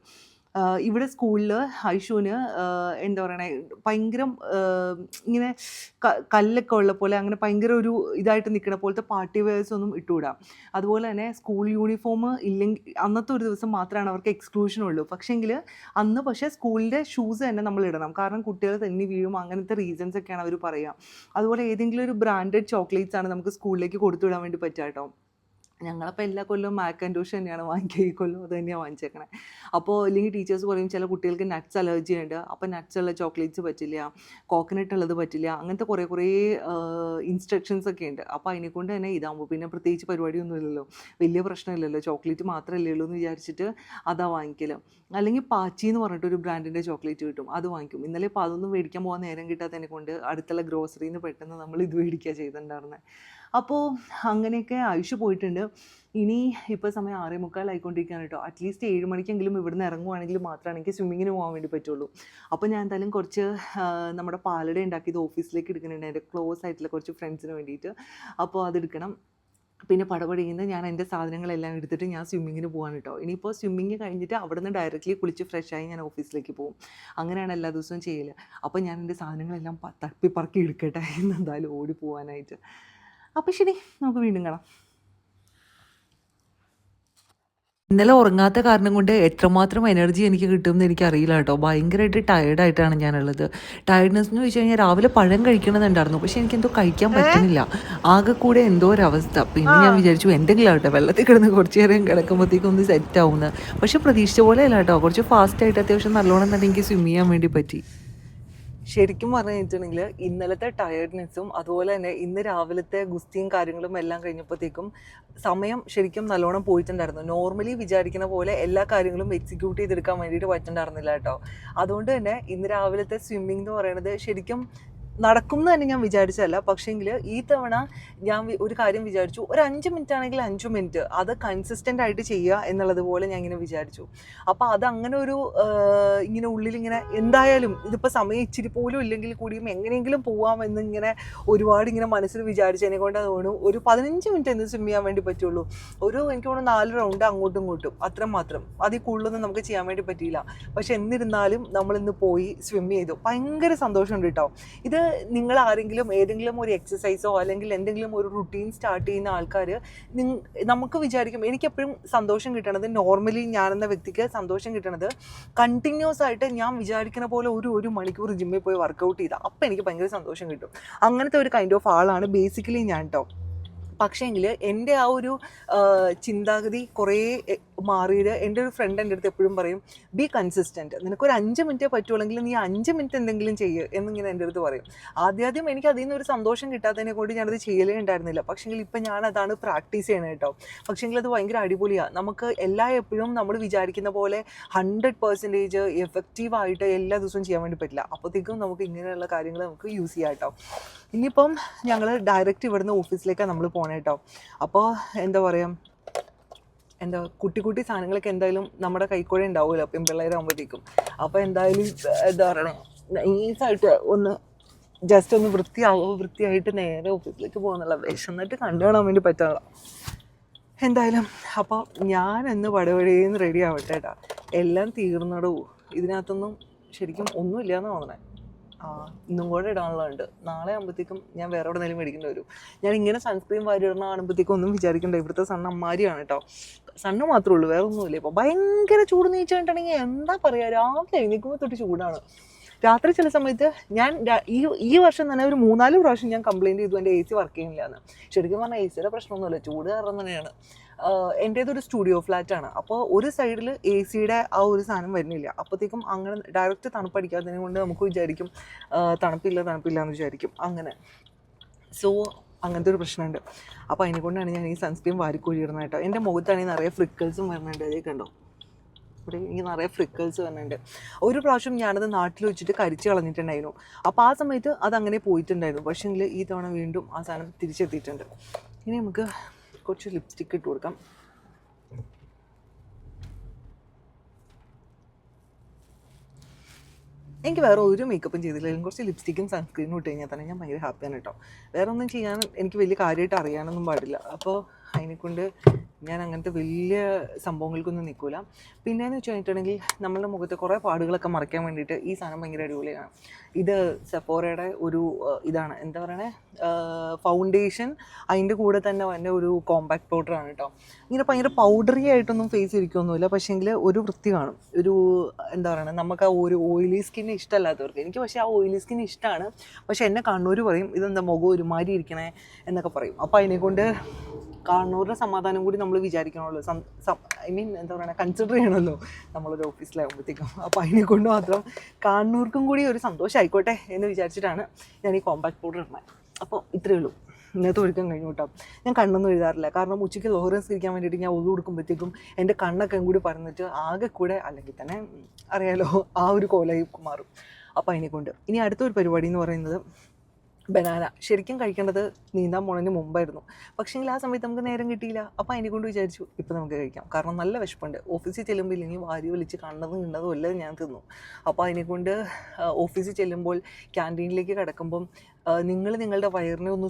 ഇവിടെ സ്കൂളിൽ ഐഷുവിന് എന്താ പറയണേ, ഭയങ്കര ഇങ്ങനെ കല്ലൊക്കെ ഉള്ള പോലെ അങ്ങനെ ഭയങ്കര ഒരു ഇതായിട്ട് നിൽക്കണ പോലത്തെ പാർട്ടി വെയർസ് ഒന്നും ഇട്ടുകൂടാം. അതുപോലെ തന്നെ സ്കൂൾ യൂണിഫോം ഇല്ലെങ്കിൽ അന്നത്തെ ഒരു ദിവസം മാത്രമാണ് അവർക്ക് എക്സ്ക്ലൂഷൻ ഉള്ളൂ. പക്ഷേങ്കിൽ അന്ന് പക്ഷേ സ്കൂളിൻ്റെ ഷൂസ് തന്നെ നമ്മൾ ഇടണം, കാരണം കുട്ടികൾ തെന്നി വീഴും, അങ്ങനത്തെ റീസൺസ് ഒക്കെയാണ് അവർ പറയുക. അതുപോലെ ഏതെങ്കിലും ഒരു ബ്രാൻഡഡ് ചോക്ലേറ്റ്സ് ആണ് നമുക്ക് സ്കൂളിലേക്ക് കൊടുത്തു വിടാൻ വേണ്ടി പറ്റുക കേട്ടോ. ഞങ്ങളപ്പോൾ എല്ലാ കൊല്ലവും മാക് ആൻഡ് ടൂഷ് തന്നെയാണ് വാങ്ങിക്കുക. ഈ കൊല്ലം അത് തന്നെയാണ് വാങ്ങിച്ചേക്കണേ. അപ്പോൾ ഇല്ലെങ്കിൽ ടീച്ചേഴ്സ് പറയും ചില കുട്ടികൾക്ക് നട്ട്സ് അലർജി ഉണ്ട്, അപ്പോൾ നട്ട്സ് ഉള്ള ചോക്ലേറ്റ്സ് പറ്റില്ല, കോക്കനട്ട് ഉള്ളത് പറ്റില്ല, അങ്ങനത്തെ കുറേ ഇൻസ്ട്രക്ഷൻസ് ഒക്കെ ഉണ്ട്. അപ്പോൾ അതിനെക്കൊണ്ട് തന്നെ ഇതാകുമ്പോൾ പിന്നെ പ്രത്യേകിച്ച് പരിപാടിയൊന്നും ഇല്ലല്ലോ, വലിയ പ്രശ്നമില്ലല്ലോ, ചോക്ലേറ്റ് മാത്രമല്ലേ ഉള്ളൂ എന്ന് വിചാരിച്ചിട്ട് അതാ വാങ്ങിക്കൽ. അല്ലെങ്കിൽ പാച്ചി എന്ന് പറഞ്ഞിട്ടൊരു ബ്രാൻഡിൻ്റെ ചോക്ലേറ്റ് കിട്ടും, അത് വാങ്ങിക്കും. ഇന്നലെ ഇപ്പോൾ അതൊന്നും മേടിക്കാൻ പോകാൻ നേരം കിട്ടാത്തതിനെ കൊണ്ട് അടുത്തുള്ള ഗ്രോസറിയിൽ നിന്ന് പെട്ടെന്ന് നമ്മൾ ഇത് മേടിക്കുക ചെയ്തിട്ടുണ്ടായിരുന്നത്. അപ്പോൾ അങ്ങനെയൊക്കെ ആയുഷ് പോയിട്ടുണ്ട്. ഇനി ഇപ്പോൾ സമയം 6:45 ആയിക്കൊണ്ടിരിക്കുകയാണ് കേട്ടോ. അറ്റ്ലീസ്റ്റ് 7 മണിക്കെങ്കിലും ഇവിടുന്ന് ഇറങ്ങുവാണെങ്കിൽ മാത്രമാണ് എനിക്ക് സ്വിമ്മിങ്ങിന് പോകാൻ വേണ്ടി പറ്റുള്ളൂ. അപ്പോൾ ഞാൻ എന്തായാലും കുറച്ച് നമ്മുടെ പാലട ഉണ്ടാക്കിയത് ഓഫീസിലേക്ക് എടുക്കുന്നുണ്ട്, എൻ്റെ ക്ലോസ് ആയിട്ടുള്ള കുറച്ച് ഫ്രണ്ട്സിന് വേണ്ടിയിട്ട്. അപ്പോൾ അതെടുക്കണം. പിന്നെ പടപടയുന്ന ഞാൻ എൻ്റെ സാധനങ്ങളെല്ലാം എടുത്തിട്ട് ഞാൻ സ്വിമ്മിങ്ങിന് പോകാൻ കേട്ടോ. ഇനിയിപ്പോൾ സ്വിമ്മിങ് കഴിഞ്ഞിട്ട് അവിടെ നിന്ന് ഡയറക്റ്റ്ലി കുളിച്ച് ഫ്രഷായി ഞാൻ ഓഫീസിലേക്ക് പോകും. അങ്ങനെയാണ് എല്ലാ ദിവസവും ചെയ്യൽ. അപ്പോൾ ഞാൻ എൻ്റെ സാധനങ്ങളെല്ലാം തപ്പി പറക്കി എടുക്കട്ടെ എന്ന് എന്തായാലും ഓടി പോകാനായിട്ട്. അപ്പോൾ ശരി, നമുക്ക് വീണ്ടും കാണാം. ഇന്നലെ ഉറങ്ങാത്ത കാരണം കൊണ്ട് എത്രമാത്രം എനർജി എനിക്ക് കിട്ടുമെന്ന് എനിക്കറിയില്ല കേട്ടോ. ഭയങ്കരമായിട്ട് ടയേർഡായിട്ടാണ് ഞാനുള്ളത്. ടയർഡ്നെസ് എന്ന് വെച്ച് കഴിഞ്ഞാൽ രാവിലെ പഴം കഴിക്കണമെന്നുണ്ടായിരുന്നു, പക്ഷെ എനിക്കെന്തോ കഴിക്കാൻ പറ്റുന്നില്ല. ആകെ കൂടെ എന്തോ ഒരവസ്ഥ. പിന്നെ ഞാൻ വിചാരിച്ചു എന്തെങ്കിലും ആവട്ടെ, വെള്ളത്തിൽ കിടന്ന് കുറച്ച് നേരം കിടക്കുമ്പോഴത്തേക്കും ഒന്ന് സെറ്റ് ആവുമെന്ന്. പക്ഷെ പ്രതീക്ഷിച്ച പോലെ അല്ല കേട്ടോ. കുറച്ച് ഫാസ്റ്റായിട്ട് അത്യാവശ്യം നല്ലോണം തന്നെ എനിക്ക് സ്വിം ചെയ്യാൻ വേണ്ടി പറ്റി. ശരിക്കും പറഞ്ഞു കഴിഞ്ഞിട്ടുണ്ടെങ്കിൽ ഇന്നലത്തെ ടയേർഡ്നെസ്സും അതുപോലെ തന്നെ ഇന്ന് രാവിലത്തെ ഗുസ്തിയും കാര്യങ്ങളും എല്ലാം കഴിഞ്ഞപ്പോഴത്തേക്കും സമയം ശരിക്കും നല്ലോണം പോയിട്ടുണ്ടായിരുന്നു. നോർമലി വിചാരിക്കുന്ന പോലെ എല്ലാ കാര്യങ്ങളും എക്സിക്യൂട്ട് ചെയ്തെടുക്കാൻ വേണ്ടിയിട്ട് പറ്റുന്നുണ്ടായിരുന്നില്ല കേട്ടോ. അതുകൊണ്ട് തന്നെ ഇന്ന് രാവിലത്തെ സ്വിമ്മിംഗ് എന്ന് പറയുന്നത് ശരിക്കും നടക്കും എന്ന് തന്നെ ഞാൻ വിചാരിച്ചതല്ല. പക്ഷേങ്കിൽ ഈ തവണ ഞാൻ ഒരു കാര്യം വിചാരിച്ചു, ഒരു 5 മിനിറ്റ് ആണെങ്കിൽ 5 മിനിറ്റ് അത് കൺസിസ്റ്റൻ്റ് ആയിട്ട് ചെയ്യുക എന്നുള്ളത് പോലെ ഞാൻ ഇങ്ങനെ വിചാരിച്ചു. അപ്പോൾ അതങ്ങനെ ഒരു ഇങ്ങനെ ഉള്ളിലിങ്ങനെ എന്തായാലും ഇതിപ്പോൾ സമയം ഇച്ചിരി പോലും ഇല്ലെങ്കിൽ കൂടിയും എങ്ങനെയെങ്കിലും പോവാമെന്നിങ്ങനെ ഒരുപാട് ഇങ്ങനെ മനസ്സിൽ വിചാരിച്ചതിനെ കൊണ്ട് തോന്നുന്നു ഒരു 15 മിനിറ്റ് എന്ന് സ്വിം ചെയ്യാൻ വേണ്ടി പറ്റുള്ളൂ. എനിക്ക് തോന്നുന്നു 4 റൗണ്ട് അങ്ങോട്ടും ഇങ്ങോട്ടും അത്ര മാത്രം. അതിൽ കൂടുതലൊന്നും നമുക്ക് ചെയ്യാൻ വേണ്ടി പറ്റിയില്ല. പക്ഷെ എന്നിരുന്നാലും നമ്മളിന്ന് പോയി സ്വിം ചെയ്തു. ഭയങ്കര സന്തോഷമുണ്ട് കേട്ടോ. ഇത് നിങ്ങൾ ആരെങ്കിലും ഏതെങ്കിലും ഒരു എക്സസൈസോ അല്ലെങ്കിൽ എന്തെങ്കിലും ഒരു റുട്ടീൻ സ്റ്റാർട്ട് ചെയ്യുന്ന ആൾക്കാർ നമുക്ക് വിചാരിക്കും, എനിക്കെപ്പോഴും സന്തോഷം കിട്ടണത്, നോർമലി ഞാനെന്ന വ്യക്തിക്ക് സന്തോഷം കിട്ടണത് കണ്ടിന്യൂസ് ആയിട്ട് ഞാൻ വിചാരിക്കുന്ന പോലെ ഒരു മണിക്കൂർ ജിമ്മിൽ പോയി വർക്കൗട്ട് ചെയ്താൽ അപ്പം എനിക്ക് ഭയങ്കര സന്തോഷം കിട്ടും. അങ്ങനത്തെ ഒരു കൈൻഡ് ഓഫ് ആളാണ് ബേസിക്കലി ഞാൻ കേട്ടോ. പക്ഷേങ്കിൽ എൻ്റെ ആ ഒരു ചിന്താഗതി കുറേ മാറിയത്. എൻ്റെ ഒരു ഫ്രണ്ട് എൻ്റെ അടുത്ത് എപ്പോഴും പറയും, ബി കൺസിസ്റ്റൻറ്റ്, നിനക്കൊരു 5 മിനിറ്റേ പറ്റുള്ളെങ്കിൽ നീ 5 മിനിറ്റ് എന്തെങ്കിലും ചെയ്യുക എന്നിങ്ങനെ എൻ്റെ അടുത്ത് പറയും. ആദ്യം എനിക്ക് അതിൽ നിന്നൊരു സന്തോഷം കിട്ടാത്തതിനെ കൊണ്ട് ഞാനത് ചെയ്യലേ ഉണ്ടായിരുന്നില്ല. പക്ഷേങ്കിൽ ഇപ്പം ഞാനതാണ് പ്രാക്ടീസ് ചെയ്യണത് കേട്ടോ. പക്ഷേങ്കിൽ അത് ഭയങ്കര അടിപൊളിയാണ്. നമുക്ക് എപ്പോഴും നമ്മൾ വിചാരിക്കുന്ന പോലെ 100% എഫക്റ്റീവായിട്ട് എല്ലാ ദിവസവും ചെയ്യാൻ വേണ്ടി പറ്റില്ല. അപ്പോഴത്തേക്കും നമുക്ക് ഇങ്ങനെയുള്ള കാര്യങ്ങൾ നമുക്ക് യൂസ് ചെയ്യാം കേട്ടോ. ഇനിയിപ്പം ഞങ്ങൾ ഡയറക്റ്റ് ഇവിടുന്ന് ഓഫീസിലേക്കാണ് നമ്മൾ പോകണം കേട്ടോ. അപ്പോൾ എന്താ കുട്ടി സാധനങ്ങളൊക്കെ എന്തായാലും നമ്മുടെ കൈക്കൂടെ ഉണ്ടാവുമല്ലോ പെൺപിള്ളേരാകുമ്പോഴത്തേക്കും. അപ്പോൾ എന്തായാലും എന്താ പറയണേ, നൈസായിട്ട് ഒന്ന് ജസ്റ്റ് ഒന്ന് വൃത്തിയായിട്ട് നേരെ ഓഫീസിലേക്ക് പോകുന്നുള്ള വിശന്നിട്ട് കണ്ടു കാണാൻ വേണ്ടി പറ്റുള്ള. എന്തായാലും അപ്പോൾ ഞാനെന്ന് പടവഴിയെന്ന് റെഡി ആവട്ടെ കേട്ടോ. എല്ലാം തീർന്നടൂ. ഇതിനകത്തൊന്നും ശരിക്കും ഒന്നുമില്ലയെന്ന് തോന്നണേ. ഇന്നും കൂടെ ഇടാനുള്ളതുണ്ട്. നാളെ ആകുമ്പോഴത്തേക്കും ഞാൻ വേറെ എവിടെ നിന്നും മേടിക്കേണ്ടി വരും. ഞാൻ ഇങ്ങനെ സൺസ്ക്രീൻ വാരി ഇടണ കാണുമ്പോഴത്തേക്കും ഒന്നും വിചാരിക്കണ്ട, ഇവിടുത്തെ സണ്ണ് അമ്മാരിയാണ് കേട്ടോ. സണ്ണ് മാത്രമേ ഉള്ളൂ, വേറെ ഒന്നുമില്ല. ഇപ്പോൾ ഭയങ്കര ചൂട് നീച്ചു കഴിഞ്ഞിട്ടുണ്ടെങ്കിൽ എന്താ പറയുക, രാവിലെ എഴുന്നേൽക്കുമ്പോൾ തൊട്ട് ചൂടാണ്. രാത്രി ചില സമയത്ത് ഞാൻ ഈ വർഷം തന്നെ ഒരു 3-4 പ്രാവശ്യം ഞാൻ കംപ്ലയിൻറ്റ് ചെയ്തു എൻ്റെ AC വർക്ക് ചെയ്യുന്നില്ല എന്ന്. ശരിക്കും പറഞ്ഞാൽ AC പ്രശ്നമൊന്നുമില്ല, ചൂട് കാരണം തന്നെയാണ്. എൻ്റേതൊരു സ്റ്റുഡിയോ ഫ്ലാറ്റാണ്. അപ്പോൾ ഒരു സൈഡിൽ AC ആ ഒരു സാധനം വരുന്നില്ല. അപ്പോഴത്തേക്കും അങ്ങനെ ഡയറക്റ്റ് തണുപ്പടിക്കാത്തതിനെ കൊണ്ട് നമുക്ക് വിചാരിക്കും തണുപ്പില്ല എന്ന് വിചാരിക്കും. അങ്ങനെ അങ്ങനത്തെ ഒരു പ്രശ്നമുണ്ട്. അപ്പോൾ അതിനെക്കൊണ്ടാണ് ഞാൻ ഈ സൺസ്ക്രീൻ വാരിക്കോരിയിടുന്നത് കേട്ടോ. എൻ്റെ മുഖത്താണെങ്കിൽ നിറയെ ഫ്രിക്കിൾസും വരുന്നുണ്ട്. അതേ കണ്ടോ, ഇവിടെ എനിക്ക് നിറയെ ഫ്രിക്കിൾസ് വരുന്നുണ്ട്. ഒരു പ്രാവശ്യം ഞാനത് നാട്ടിൽ വെച്ചിട്ട് കരിച്ച് കളഞ്ഞിട്ടുണ്ടായിരുന്നു. അപ്പോൾ ആ സമയത്ത് അതങ്ങനെ പോയിട്ടുണ്ടായിരുന്നു. പക്ഷേങ്കിൽ ഈ തവണ വീണ്ടും ആ സാധനം തിരിച്ചെത്തിയിട്ടുണ്ട്. ഇനി നമുക്ക് കുറച്ച് ലിപ്സ്റ്റിക്ക് ഇട്ട് കൊടുക്കാം. എനിക്ക് വേറെ ഒരു മേക്കപ്പും ചെയ്തില്ലെങ്കിലും കുറച്ച് ലിപ്സ്റ്റിക്കും സൺസ്ക്രീനും ഇട്ട് കഴിഞ്ഞാൽ തന്നെ ഞാൻ ഭയങ്കര ഹാപ്പിയാണ് കേട്ടോ. വേറെ ഒന്നും ചെയ്യാൻ എനിക്ക് വലിയ കാര്യമായിട്ട് അറിയാനൊന്നും പാടില്ല. അപ്പോൾ അതിനെക്കൊണ്ട് ഞാൻ അങ്ങനത്തെ വലിയ സംഭവങ്ങൾക്കൊന്നും നിൽക്കില്ല. പിന്നെയെന്ന് വെച്ച് കഴിഞ്ഞിട്ടുണ്ടെങ്കിൽ നമ്മളുടെ മുഖത്ത് കുറേ പാടുകളൊക്കെ മറയ്ക്കാൻ വേണ്ടിയിട്ട് ഈ സാധനം ഭയങ്കര അടിപൊളിയാണ്. ഇത് സെഫോറയുടെ ഒരു ഇതാണ്, എന്താ പറയണേ, ഫൗണ്ടേഷൻ. അതിൻ്റെ കൂടെ തന്നെ വന്ന ഒരു കോമ്പാക്ട് പൗഡറാണ് കേട്ടോ. ഇങ്ങനെ ഭയങ്കര പൗഡറി ആയിട്ടൊന്നും ഫേസ് ഇരിക്കുകയൊന്നുമില്ല. പക്ഷേങ്കിൽ ഒരു വൃത്തി കാണും. ഒരു എന്താ പറയണേ, നമുക്ക് ആ ഒരു ഓയിലി സ്കിൻ ഇഷ്ടമല്ലാത്തവർക്ക്. എനിക്ക് പക്ഷേ ആ ഓയിലി സ്കിൻ ഇഷ്ടമാണ്. പക്ഷേ എന്നെ കണ്ണൂർ പറയും ഇതെന്താ മുഖം ഒരുമാതിരി ഇരിക്കണേ എന്നൊക്കെ പറയും. അപ്പോൾ അതിനെക്കൊണ്ട് കാണുന്നവരുടെ സമാധാനം കൂടി നമ്മൾ വിചാരിക്കണമല്ലോ, എന്താ പറയുക, കൺസിഡർ ചെയ്യണമല്ലോ നമ്മളൊരു ഓഫീസിലാകുമ്പോഴത്തേക്കും. അപ്പോൾ അതിനെക്കൊണ്ട് മാത്രം കാണുന്നവർക്കും കൂടി ഒരു സന്തോഷം ആയിക്കോട്ടെ എന്ന് വിചാരിച്ചിട്ടാണ് ഞാൻ ഈ കോമ്പാക്ട് പൗഡർ ഇടുന്നത്. അപ്പോൾ ഇത്രയേ ഉള്ളൂ. ഇന്നത്തെ ഒരുക്കം കഴിഞ്ഞു കേട്ടോ. ഞാൻ കണ്ണൊന്നും എഴുതാറില്ല, കാരണം ഉച്ചയ്ക്ക് ലോഹറ് നിസ്കരിക്കാൻ വേണ്ടിയിട്ട് ഞാൻ ഒതു കൊടുക്കുമ്പോഴത്തേക്കും എൻ്റെ കണ്ണൊക്കെ കൂടി പറഞ്ഞിട്ട് ആകെ കൂടെ അല്ലെങ്കിൽ തന്നെ അറിയാലോ ആ ഒരു കോലായി മാറും. അപ്പോൾ അതിനെക്കൊണ്ട് ഇനി അടുത്തൊരു പരിപാടി എന്ന് പറയുന്നത് ബനാന ശരിക്കും കഴിക്കേണ്ടത് നീന്താൻ പോണതിന് മുമ്പായിരുന്നു. പക്ഷേങ്കിൽ ആ സമയത്ത് നമുക്ക് നേരം കിട്ടിയില്ല. അപ്പോൾ അതിനെക്കൊണ്ട് വിചാരിച്ചു ഇപ്പോൾ നമുക്ക് കഴിക്കാം. കാരണം നല്ല വിശപ്പുണ്ട്. ഓഫീസിൽ ചെല്ലുമ്പോൾ ഇല്ലെങ്കിൽ വാരി വലിച്ച് കണ്ടതും കിണ്ടതും എല്ലാം ഞാൻ തിന്നു. അപ്പോൾ അതിനെക്കൊണ്ട് ഓഫീസിൽ ചെല്ലുമ്പോൾ ക്യാൻറ്റീനിലേക്ക് കിടക്കുമ്പം നിങ്ങൾ നിങ്ങളുടെ വയറിനെ ഒന്ന്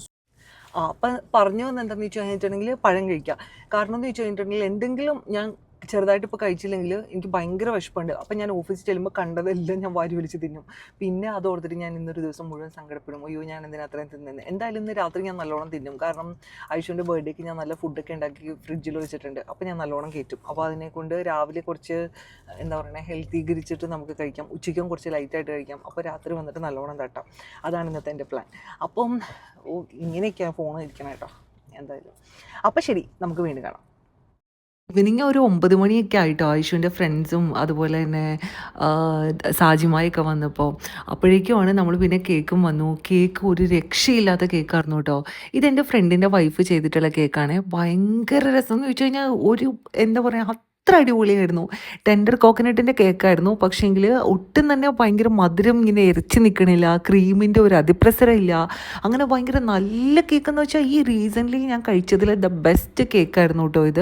അപ്പം പറഞ്ഞു വന്നത് എന്താണെന്ന് വെച്ച് കഴിഞ്ഞിട്ടുണ്ടെങ്കിൽ പഴം കഴിക്കുക. കാരണം എന്ന് വെച്ച് കഴിഞ്ഞിട്ടുണ്ടെങ്കിൽ എന്തെങ്കിലും ഞാൻ ചെറുതായിട്ട് ഇപ്പോൾ കഴിച്ചില്ലെങ്കിൽ എനിക്ക് ഭയങ്കര വിശപ്പുണ്ട്. അപ്പം ഞാൻ ഓഫീസിൽ ചെല്ലുമ്പോൾ കണ്ടതെല്ലാം ഞാൻ വാരി വലിച്ച് തിന്നും. പിന്നെ അത് ഓർത്തിട്ട് ഞാൻ ഇന്നൊരു ദിവസം മുഴുവൻ സങ്കടപ്പെടും. അയ്യോ ഞാൻ എന്തിനാ അത്രയും തിന്നുന്നത്. എന്തായാലും ഇന്ന് രാത്രി ഞാൻ നല്ലോണം തിന്നും. കാരണം ഐഷുവിൻ്റെ ബർത്ത്ഡേക്ക് ഞാൻ നല്ല ഫുഡൊക്കെ ഉണ്ടാക്കി ഫ്രിഡ്ജിൽ വെച്ചിട്ടുണ്ട്. അപ്പോൾ ഞാൻ നല്ലോണം കയറ്റും. അപ്പോൾ അതിനെക്കൊണ്ട് രാവിലെ കുറച്ച് എന്താ പറയുക ഹെൽത്തീകരിച്ചിട്ട് നമുക്ക് കഴിക്കാം. ഉച്ചയ്ക്കും കുറച്ച് ലൈറ്റായിട്ട് കഴിക്കാം. അപ്പോൾ രാത്രി വന്നിട്ട് നല്ലോണം തട്ടാം. അതാണ് ഇന്നത്തെ എൻ്റെ പ്ലാൻ. അപ്പം ഇങ്ങനെയൊക്കെയാണ് ഫോൺ ഇരിക്കണം കേട്ടോ. എന്തായാലും അപ്പം ശരി, നമുക്ക് വീണ്ടും കാണാം. ഈവനിങ് ഒരു 9 മണിയൊക്കെ ആയിട്ടോ ആയിഷുവിൻ്റെ ഫ്രണ്ട്സും അതുപോലെ തന്നെ സാജിമായൊക്കെ വന്നപ്പോൾ. അപ്പോഴേക്കുമാണ് നമ്മൾ പിന്നെ കേക്കും വന്നു. കേക്ക് ഒരു രക്ഷയില്ലാത്ത കേക്കായിരുന്നു കേട്ടോ. ഇതെൻ്റെ ഫ്രണ്ടിൻ്റെ വൈഫ് ചെയ്തിട്ടുള്ള കേക്കാണ്. ഭയങ്കര രസം എന്ന് വെച്ച് കഴിഞ്ഞാൽ ഒരു എന്താ പറയുക അത്ര അടിപൊളിയായിരുന്നു. ടെൻഡർ കോക്കനട്ടിൻ്റെ കേക്കായിരുന്നു. പക്ഷേങ്കിൽ ഒട്ടും തന്നെ ഭയങ്കര മധുരം ഇങ്ങനെ എരച്ച് നിൽക്കണില്ല. ക്രീമിൻ്റെ ഒരു അതിപ്രസരമില്ല. അങ്ങനെ ഭയങ്കര നല്ല കേക്കെന്ന് വെച്ചാൽ ഈ റീസെൻ്റ്ലി ഞാൻ കഴിച്ചതിൽ ദ ബെസ്റ്റ് കേക്കായിരുന്നു കേട്ടോ ഇത്.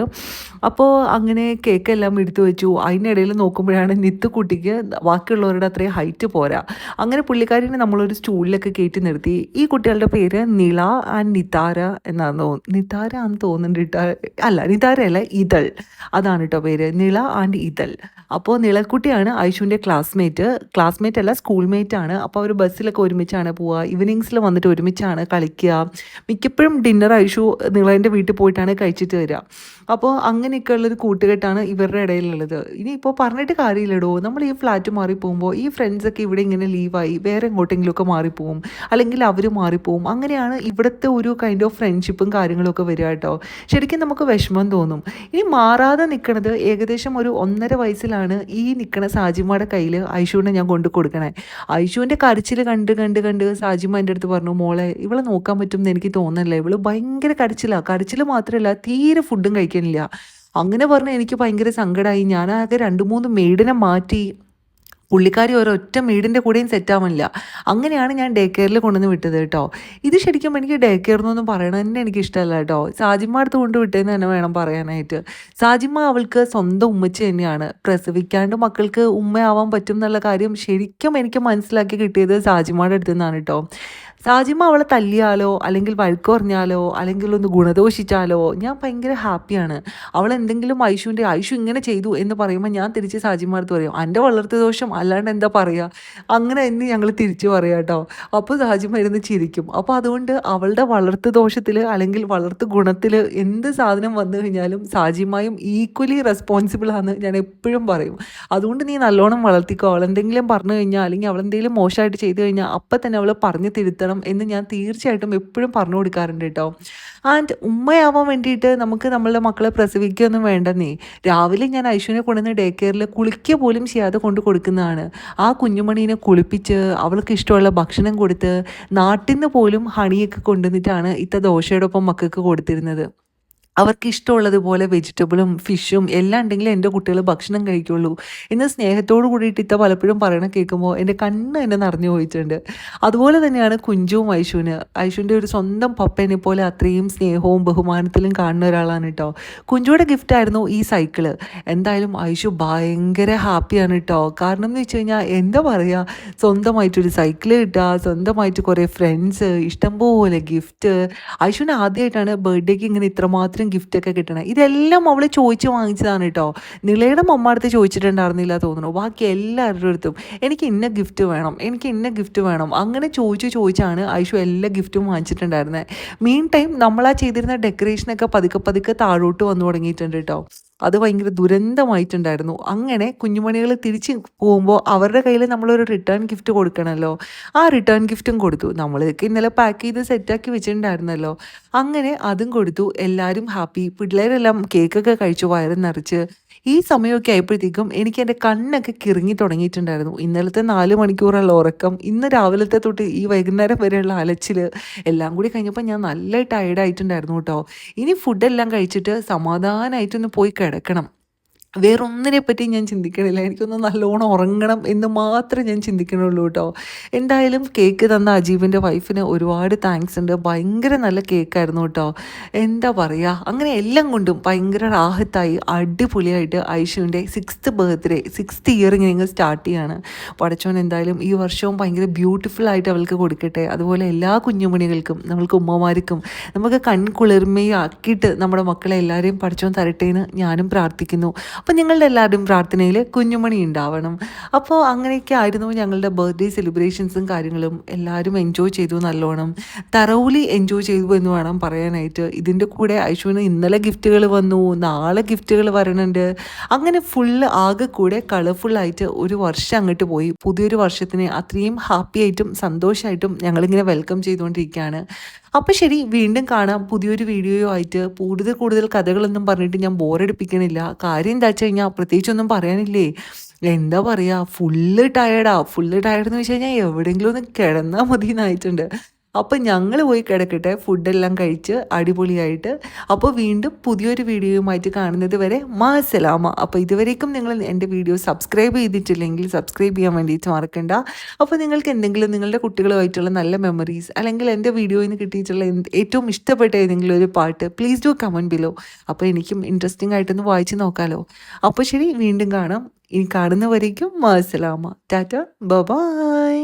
അപ്പോൾ അങ്ങനെ കേക്കെല്ലാം എടുത്തു വെച്ചു. അതിനിടയിൽ നോക്കുമ്പോഴാണ് നിത്തുക്കുട്ടിക്ക് ബാക്കിയുള്ളവരുടെ അത്രയും ഹൈറ്റ് പോരാ. അങ്ങനെ പുള്ളിക്കാരിനെ നമ്മളൊരു സ്റ്റൂളിലൊക്കെ കയറ്റി നിർത്തി. ഈ കുട്ടികളുടെ പേര് നിള ആൻഡ് നിതാര എന്നാണ് തോന്നുന്നു. നിതാര ആണെന്ന് തോന്നുന്നുണ്ട് കേട്ടോ. അല്ല നിതാര അല്ല, ഇതൾ. അതാണ് കേട്ടോ പേര്, നിള ആൻഡ് ഇതൾ. അപ്പോൾ നിളക്കുട്ടിയാണ് ഐഷുവിൻ്റെ ക്ലാസ്മേറ്റ് അല്ല സ്കൂൾമേറ്റ് ആണ്. അപ്പോൾ അവർ ബസ്സിലൊക്കെ ഒരുമിച്ചാണ് പോവുക. ഈവനിങ്സിൽ വന്നിട്ട് ഒരുമിച്ചാണ് കളിക്കുക. മിക്കപ്പോഴും ഡിന്നർ ഐഷു നിളേൻ്റെ വീട്ടിൽ പോയിട്ടാണ് കഴിച്ചിട്ട് വരിക. അപ്പോൾ അങ്ങനെയൊക്കെ ഉള്ളൊരു കൂട്ടുകെട്ടാണ് ഇവരുടെ ഇടയിലുള്ളത്. ഇനിയിപ്പോൾ പറഞ്ഞിട്ട് കാര്യമില്ലടോ, നമ്മൾ ഈ ഫ്ലാറ്റ് മാറിപ്പോകുമ്പോൾ ഈ ഫ്രണ്ട്സൊക്കെ ഇവിടെ ഇങ്ങനെ ലീവായി വേറെ എങ്ങോട്ടെങ്കിലുമൊക്കെ മാറിപ്പോവും, അല്ലെങ്കിൽ അവർ മാറിപ്പോവും. അങ്ങനെയാണ് ഇവിടുത്തെ ഒരു കൈൻഡ് ഓഫ് ഫ്രണ്ട്ഷിപ്പും കാര്യങ്ങളൊക്കെ വരിക കേട്ടോ. ശരിക്കും നമുക്ക് വിഷമം തോന്നും. ഇനി മാറാതെ നിൽക്കണത് ഏകദേശം ഒരു 1.5 വയസ്സിലാണ് ഈ നിൽക്കണ സാജിമയുടെ കയ്യിൽ ഐഷുവിനെ ഞാൻ കൊണ്ട് കൊടുക്കണേ. ഐഷുവിൻ്റെ കരച്ചിൽ കണ്ട് സാജിമ എൻ്റെ അടുത്ത് പറഞ്ഞു, മോളെ ഇവളെ നോക്കാൻ പറ്റും എന്ന് എനിക്ക് തോന്നല്ലേ, ഇവള് ഭയങ്കര കരച്ചിൽ മാത്രമല്ല തീരെ ഫുഡും കഴിക്കുന്നില്ല. അങ്ങനെ പറഞ്ഞാൽ എനിക്ക് ഭയങ്കര സങ്കടമായി. ഞാനാകെ 2-3 മെയ്ഡിനെ മാറ്റി. പുള്ളിക്കാരി ഒരൊറ്റ മെയ്ഡിൻ്റെ കൂടെയും സെറ്റാവില്ല. അങ്ങനെയാണ് ഞാൻ ഡേ കെയറിൽ കൊണ്ടുവന്ന് വിട്ടത് കേട്ടോ. ഇത് ശരിക്കും എനിക്ക് ഡേ കെയർ എന്നൊന്നും പറയണത് തന്നെ എനിക്ക് ഇഷ്ടമല്ല കേട്ടോ. സാജിമ്മ അടുത്ത് കൊണ്ട് വിട്ടതെന്ന് തന്നെ വേണം പറയാനായിട്ട്. സാജിമ്മ അവൾക്ക് സ്വന്തം ഉമ്മച്ചി തന്നെയാണ്. പ്രസവിക്കാണ്ട് മക്കൾക്ക് ഉമ്മയാവാൻ പറ്റും എന്നുള്ള കാര്യം ശരിക്കും എനിക്ക് മനസ്സിലാക്കി കിട്ടിയത് സാജിമ്മയുടെ അടുത്ത് നിന്നാണ് കേട്ടോ. സാജിമ്മ അവളെ തല്ലിയാലോ അല്ലെങ്കിൽ വഴക്ക് പറഞ്ഞാലോ അല്ലെങ്കിൽ ഒന്ന് ഗുണദോഷിച്ചാലോ ഞാൻ ഭയങ്കര ഹാപ്പിയാണ്. അവൾ എന്തെങ്കിലും ഐഷു ഇങ്ങനെ ചെയ്തു എന്ന് പറയുമ്പോൾ ഞാൻ തിരിച്ച് സാജിമ്മ അടുത്ത് പറയും, എൻ്റെ വളർത്തു ദോഷം അല്ലാണ്ട് എന്താ പറയുക, അങ്ങനെ എന്ന് ഞങ്ങൾ തിരിച്ചു പറയാം കേട്ടോ. അപ്പോൾ സാജിമ്മ ഇരുന്ന് ചിരിക്കും. അപ്പോൾ അതുകൊണ്ട് അവളുടെ വളർത്തു ദോഷത്തിൽ അല്ലെങ്കിൽ വളർത്തു ഗുണത്തിൽ എന്ത് സാധനം വന്നു കഴിഞ്ഞാലും സാജിമ്മയും ഈക്വലി റെസ്പോൺസിബിൾ ആണെന്ന് ഞാൻ എപ്പോഴും പറയും. അതുകൊണ്ട് നീ നല്ലോണം വളർത്തിക്കോ. അവളെന്തെങ്കിലും പറഞ്ഞു കഴിഞ്ഞാൽ അല്ലെങ്കിൽ അവളെന്തെങ്കിലും മോശമായിട്ട് ചെയ്തു കഴിഞ്ഞാൽ അപ്പം തന്നെ അവൾ പറഞ്ഞ് തിരുത്തണം എന്ന് ഞാൻ തീർച്ചയായിട്ടും എപ്പോഴും പറഞ്ഞു കൊടുക്കാറുണ്ട് കേട്ടോ. ആൻഡ് ഉമ്മയാവാൻ വേണ്ടിയിട്ട് നമുക്ക് നമ്മളുടെ മക്കളെ പ്രസവിക്കുകയൊന്നും വേണ്ടെന്നേ. രാവിലെ ഞാൻ ഐഷുവിനെ കൊണ്ടുവന്ന് ഡേ കെയറിൽ കുളിക്കുക പോലും ചെയ്യാതെ കൊണ്ട് കൊടുക്കുന്നതാണ്. ആ കുഞ്ഞുമണീനെ കുളിപ്പിച്ച് അവൾക്ക് ഇഷ്ടമുള്ള ഭക്ഷണം കൊടുത്ത് നാട്ടിൽ നിന്ന് പോലും ഹണിയൊക്കെ കൊണ്ടുവന്നിട്ടാണ് ദോശയുടെ ഒപ്പം മക്കൾക്ക് കൊടുത്തിരുന്നത്. അവർക്ക് ഇഷ്ടമുള്ളതുപോലെ വെജിറ്റബിളും ഫിഷും എല്ലാം ഉണ്ടെങ്കിൽ എൻ്റെ കുട്ടികൾ ഭക്ഷണം കഴിക്കുള്ളൂ എന്ന് സ്നേഹത്തോട് കൂടിയിട്ട് പലപ്പോഴും പറയണ കേൾക്കുമ്പോൾ എൻ്റെ കണ്ണ് എന്നെ നിറഞ്ഞു പോയിട്ടുണ്ട്. അതുപോലെ തന്നെയാണ് കുഞ്ചുവും ഐഷുവിൻ്റെ ഒരു സ്വന്തം പപ്പേനെ പോലെ അത്രയും സ്നേഹവും ബഹുമാനത്തിലും കാണുന്ന ഒരാളാണ് കേട്ടോ. കുഞ്ചുയുടെ ഗിഫ്റ്റായിരുന്നു ഈ സൈക്കിള്. എന്തായാലും ഐഷു ഭയങ്കര ഹാപ്പിയാണ് കേട്ടോ. കാരണം എന്ന് വെച്ച് കഴിഞ്ഞാൽ എന്താ പറയുക, സ്വന്തമായിട്ടൊരു സൈക്കിള് കിട്ടുക, സ്വന്തമായിട്ട് കുറേ ഫ്രണ്ട്സ്, ഇഷ്ടംപോലെ ഗിഫ്റ്റ്. ഐഷുവിന് ആദ്യമായിട്ടാണ് ബർത്ത്ഡേക്ക് ഇങ്ങനെ ഇത്രമാത്രം ഗിഫ്റ്റൊക്കെ കിട്ടണേ. ഇതെല്ലാം അവൾ ചോദിച്ച് വാങ്ങിച്ചതാണ് കേട്ടോ. നിളയുടെ മമ്മ അടുത്ത് ചോദിച്ചിട്ടുണ്ടായിരുന്നില്ല തോന്നുന്നു. ബാക്കി എല്ലാവരുടെ അടുത്തും എനിക്ക് ഇന്ന ഗിഫ്റ്റ് വേണം അങ്ങനെ ചോദിച്ചാണ് ഐഷു എല്ലാ ഗിഫ്റ്റും വാങ്ങിച്ചിട്ടുണ്ടായിരുന്നത്. മീൻ ടൈം നമ്മളാ ചെയ്തിരുന്ന ഡെക്കറേഷനൊക്കെ പതുക്കെ താഴോട്ട് വന്നു തുടങ്ങിയിട്ടുണ്ട് കേട്ടോ. അത് ഭയങ്കര ദുരന്തമായിട്ടുണ്ടായിരുന്നു. അങ്ങനെ കുഞ്ഞുമണികൾ തിരിച്ച് പോകുമ്പോൾ അവരുടെ കയ്യിൽ നമ്മളൊരു റിട്ടേൺ ഗിഫ്റ്റ് കൊടുക്കണമല്ലോ. ആ റിട്ടേൺ ഗിഫ്റ്റും കൊടുത്തു. നമ്മളിതൊക്കെ ഇന്നലെ പാക്ക് ചെയ്ത് സെറ്റാക്കി വെച്ചിട്ടുണ്ടായിരുന്നല്ലോ. അങ്ങനെ അതും കൊടുത്തു. എല്ലാവരും ഹാപ്പി. പിള്ളേരെല്ലാം കേക്കൊക്കെ കഴിച്ചു വയറ് നിറച്ച്. ഈ സമയമൊക്കെ ആയപ്പോഴത്തേക്കും എനിക്ക് എൻ്റെ കണ്ണൊക്കെ കിറുങ്ങി തുടങ്ങിയിട്ടുണ്ടായിരുന്നു. ഇന്നലത്തെ 4 മണിക്കൂറുള്ള ഉറക്കം, ഇന്ന് രാവിലത്തെ തൊട്ട് ഈ വൈകുന്നേരം വരെയുള്ള അലച്ചിൽ എല്ലാം കൂടി കഴിഞ്ഞപ്പോൾ ഞാൻ നല്ല ടയർഡായിട്ടുണ്ടായിരുന്നു കേട്ടോ. ഇനി ഫുഡെല്ലാം കഴിച്ചിട്ട് സമാധാനമായിട്ടൊന്ന് പോയി കിടക്കണം. വേറൊന്നിനെ പറ്റി ഞാൻ ചിന്തിക്കണില്ല. എനിക്കൊന്ന് നല്ലോണം ഉറങ്ങണം എന്ന് മാത്രമേ ഞാൻ ചിന്തിക്കണുള്ളൂ കേട്ടോ. എന്തായാലും കേക്ക് തന്ന അജീബിൻ്റെ വൈഫിന് ഒരുപാട് താങ്ക്സ് ഉണ്ട്. ഭയങ്കര നല്ല കേക്കായിരുന്നു കേട്ടോ. എന്താ പറയുക, അങ്ങനെ എല്ലാം കൊണ്ടും ഭയങ്കര റാഹത്തായി അടിപൊളിയായിട്ട് ഐഷുവിൻ്റെ 6th ബർത്ത്ഡേ 6th ഇയർ ഇങ്ങനെ സ്റ്റാർട്ട് ചെയ്യാണ്. പടച്ചോൻ എന്തായാലും ഈ വർഷവും ഭയങ്കര ബ്യൂട്ടിഫുൾ ആയിട്ട് അവൾക്ക് കൊടുക്കട്ടെ. അതുപോലെ എല്ലാ കുഞ്ഞുമണികൾക്കും നമ്മൾക്ക് ഉമ്മമാർക്കും നമുക്ക് കൺകുളിർമയാക്കിയിട്ട് നമ്മുടെ മക്കളെ എല്ലാവരെയും പടച്ചോൻ തരട്ടെ എന്ന് ഞാനും പ്രാർത്ഥിക്കുന്നു. അപ്പോൾ നിങ്ങളുടെ എല്ലാവരുടെയും പ്രാർത്ഥനയിൽ കുഞ്ഞുമണി ഉണ്ടാവണം. അപ്പോൾ അങ്ങനെയൊക്കെ ആയിരുന്നു ഞങ്ങളുടെ ബർത്ത്ഡേ സെലിബ്രേഷൻസും കാര്യങ്ങളും. എല്ലാവരും എൻജോയ് ചെയ്തു, നല്ലോണം തറൗലി എൻജോയ് ചെയ്തു എന്ന് വേണം പറയാനായിട്ട്. ഇതിൻ്റെ കൂടെ ഐഷുവിന് ഇന്നലെ ഗിഫ്റ്റുകൾ വന്നു, നാളെ ഗിഫ്റ്റുകൾ വരണുണ്ട്. അങ്ങനെ ഫുള്ള് ആകെ കൂടെ കളർഫുള്ളായിട്ട് ഒരു വർഷം അങ്ങോട്ട് പോയി. പുതിയൊരു വർഷത്തിനെ അത്രയും ഹാപ്പി ആയിട്ടും സന്തോഷമായിട്ടും ഞങ്ങളിങ്ങനെ വെൽക്കം ചെയ്തുകൊണ്ടിരിക്കുകയാണ്. അപ്പോൾ ശരി, വീണ്ടും കാണാം പുതിയൊരു വീഡിയോയോ ആയിട്ട്. കൂടുതൽ കഥകളൊന്നും പറഞ്ഞിട്ട് ഞാൻ ബോറടിപ്പിക്കണില്ല. കാര്യം എന്താ വെച്ച് കഴിഞ്ഞാൽ പ്രത്യേകിച്ചൊന്നും പറയാനില്ലേ. എന്താ പറയുക, ഫുള്ള് ടയേർഡെന്ന് വെച്ച് കഴിഞ്ഞാൽ എവിടെയെങ്കിലും ഒന്ന് കിടന്നാൽ മതി എന്നായിട്ടുണ്ട്. അപ്പോൾ ഞങ്ങൾ പോയി കിടക്കട്ടെ, ഫുഡെല്ലാം കഴിച്ച് അടിപൊളിയായിട്ട്. അപ്പോൾ വീണ്ടും പുതിയൊരു വീഡിയോയുമായിട്ട് കാണുന്നത് വരെ മാസലാമ. അപ്പോൾ ഇതുവരേക്കും നിങ്ങൾ എൻ്റെ വീഡിയോ സബ്സ്ക്രൈബ് ചെയ്തിട്ടില്ലെങ്കിൽ സബ്സ്ക്രൈബ് ചെയ്യാൻ വേണ്ടിയിട്ട് മറക്കണ്ട. അപ്പോൾ നിങ്ങൾക്ക് എന്തെങ്കിലും നിങ്ങളുടെ കുട്ടികളുമായിട്ടുള്ള നല്ല മെമ്മറീസ്, അല്ലെങ്കിൽ എൻ്റെ വീഡിയോയിൽ നിന്ന് കിട്ടിയിട്ടുള്ള ഏറ്റവും ഇഷ്ടപ്പെട്ട ഏതെങ്കിലും ഒരു പാട്ട് പ്ലീസ് ഡു കമൻറ്റ് ബിലോ. അപ്പോൾ എനിക്കും ഇൻട്രസ്റ്റിംഗ് ആയിട്ടൊന്ന് വായിച്ച് നോക്കാമല്ലോ. അപ്പോൾ ശരി, വീണ്ടും കാണാം. ഇനി കാണുന്നവരേക്കും മാസലാമ. ടാറ്റ, ബൈ.